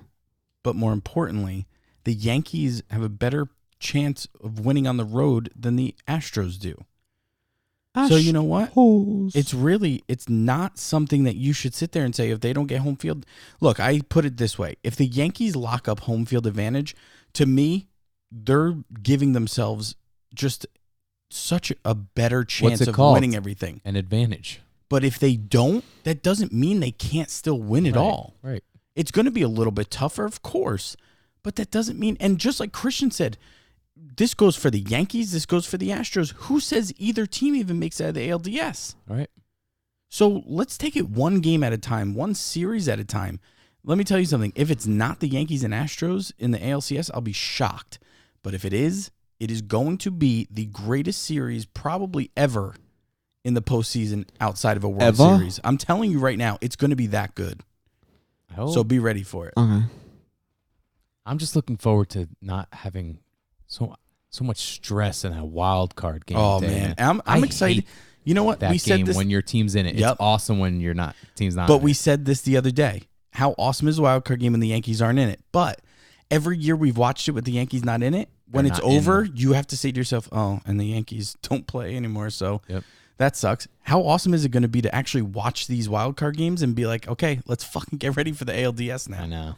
the Yankees have a better chance of winning on the road than the Astros do. So you know what? It's not something that you should sit there and say if they don't get home field. Look, I put it this way. If the Yankees lock up home field advantage, to me, they're giving themselves just such a better chance of winning everything. An advantage. But if they don't, that doesn't mean they can't still win it all. Right. It's going to be a little bit tougher, of course. But that doesn't mean, and just like Christian said, this goes for the Yankees, this goes for the Astros. Who says either team even makes it out of the ALDS? All right. So let's take it one game at a time, one series at a time. Let me tell you something. If it's not the Yankees and Astros in the ALCS, I'll be shocked. But if it is going to be the greatest series probably ever in the postseason outside of a World Series. I'm telling you right now, it's going to be that good. So be ready for it. Okay. I'm just looking forward to not having so much stress in a wild card game. Oh man, I'm excited. You know what? We said this when your team's in it. Yep. It's awesome when your team's not. But we said this the other day. How awesome is a wild card game when the Yankees aren't in it? But every year we've watched it with the Yankees not in it. When it's over, you have to say to yourself, "Oh, and the Yankees don't play anymore." So that sucks. How awesome is it going to be to actually watch these wild card games and be like, "Okay, let's fucking get ready for the ALDS now." I know.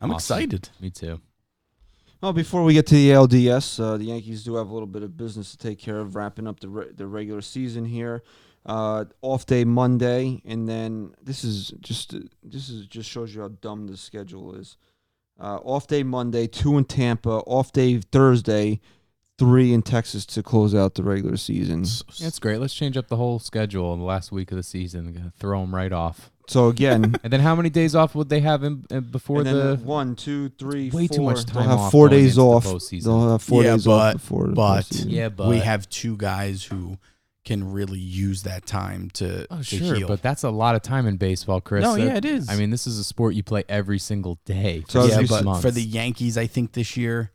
I'm excited. Me too. Well, before we get to the LDS, the Yankees do have a little bit of business to take care of, wrapping up the regular season here. Off day Monday, and then this is just shows you how dumb the schedule is. Off day Monday, 2 in Tampa. Off day Thursday, 3 in Texas to close out the regular season. Yeah, it's great. Let's change up the whole schedule in the last week of the season. Throw them right off. So again, And then how many days off would they have before and then the? 1, 2, 3, Way 4. too much time They'll have off 4 going days into the off. postseason. They'll have 4 Yeah, days off before the postseason. Yeah, but we have 2 guys who can really use that time to, Oh, to sure, heal. but that's a lot of time in baseball, Chris. No, That- yeah, it is. I mean, this is a sport you play every single day. So for as yeah, you 6 but months. for the Yankees, I think this year,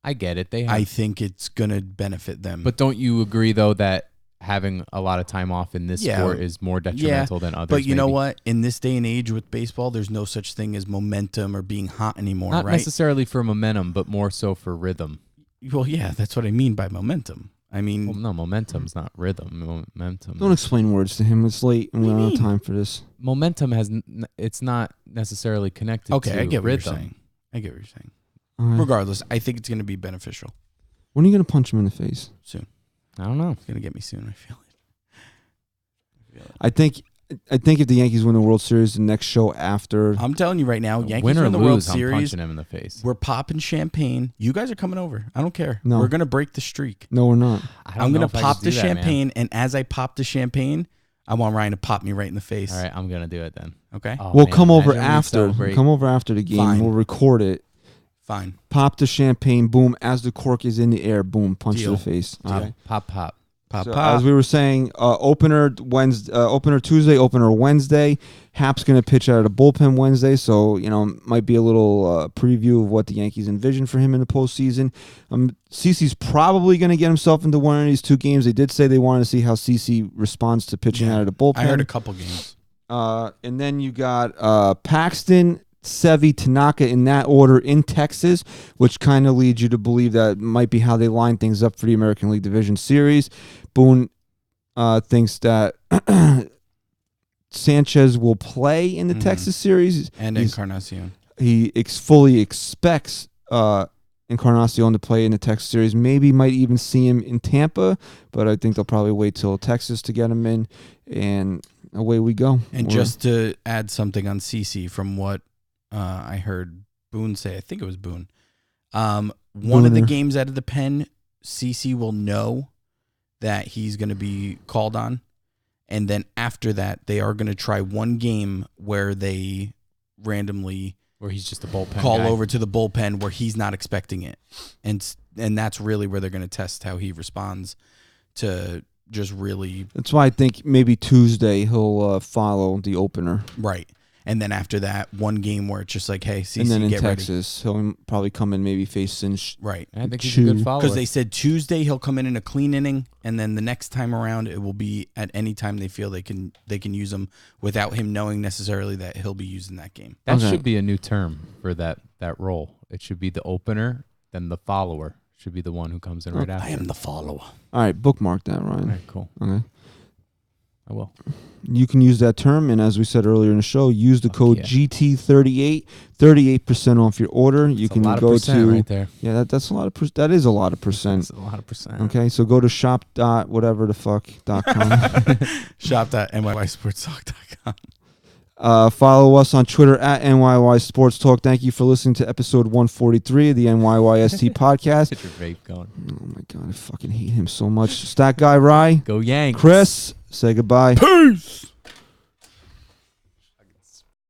I get it. They have, I think it's gonna benefit them. but don't you agree though that having a lot of time off in this Yeah. sport is more detrimental than others? But you know maybe? what? In this day and age with baseball, there's no such thing as momentum or being hot anymore, Not right? necessarily for momentum, but more so for rhythm. Well, yeah, that's what I mean by momentum. I mean, Well, no, momentum's not rhythm. Momentum. Don't explain words to him. It's late, and we What do don't you have mean? time for this. Momentum has. It's not necessarily connected. okay, to I get what rhythm. you're saying. I get what you're saying. All right. Regardless, I think it's going to be beneficial When are you gonna punch him in the face? soon. I don't know. It's going to get me soon. I feel it. I think if the Yankees win the World Series, the next show after. I'm telling you right now, Yankees Win or win the World lose, I'm Series. punching him in the face. We're popping champagne. You guys are coming over. I don't care. No. We're going to break the streak. No, we're not. I don't I'm know going if to I pop could the do that, man. champagne, and as I pop the champagne, I want Ryan to pop me right in the face. All right, I'm gonna do it then. Okay? Oh, We'll man, come over imagine we after. celebrate. Come over after the game. Fine. We'll record it. Fine. Pop the champagne. Boom. As the cork is in the air. Boom. Punch Deal. to the face. Deal. Okay. Pop. Pop, So, pop. as we were saying, opener Wednesday, opener Tuesday, opener Wednesday. Hap's going to pitch out of the bullpen Wednesday, so might be a little preview of what the Yankees envision for him in the postseason. CeCe's probably going to get himself into one of these 2 games. They did say they wanted to see how CeCe responds to pitching Yeah. out of the bullpen. I heard a couple games. And then you got Paxton, Sevy, Tanaka in that order in Texas, which kind of leads you to believe that might be how they line things up for the American League Division Series. Boone thinks that Sanchez will play in the Mhm. Texas series. And Encarnacion. He fully expects Encarnacion to play in the Texas series. Maybe might even see him in Tampa, but I think they'll probably wait till Texas to get him in, and away we go. And We're- just to add something on CC from what I heard Boone say, I think it was Boone. One of the Booner. games out of the pen, CC will know that he's going to be called on. And then after that, they are going to try one game where they randomly Where he's just a bullpen call guy. over to the bullpen where he's not expecting it. And that's really where they're going to test how he responds to just really That's why I think maybe Tuesday he'll follow the opener. right. And then after that, one game where it's just like, hey, CC, And then in get ready. Texas, he'll probably come in maybe face Cinch. Right. I think he's a good Chew. follower. Because they said Tuesday he'll come in a clean inning, and then the next time around it will be at any time they feel they can use him without him knowing necessarily that he'll be used in that game. that Okay. should be a new term for that role. It should be the opener, then the follower should be the one who comes in right after. I am the follower. All right, bookmark that, All Ryan. right, cool. Okay. I will. You can use that term, and as we said earlier in the show, use the Fuck code yeah. GT38, 38% off your order. You It's can a lot go of percent to right there. yeah, that's a lot of that is a lot of percent. That's a lot of percent. Okay, so go to shop dot whatever the fuck.com. Shop.nysportstalk.com. Follow us on Twitter at NYY Sports Talk. Thank you for listening to episode 143 of the NYYST podcast. Get your vape going. Oh my god, I fucking hate him so much. Stat guy Rye, Go Yanks. Chris, say goodbye. Peace.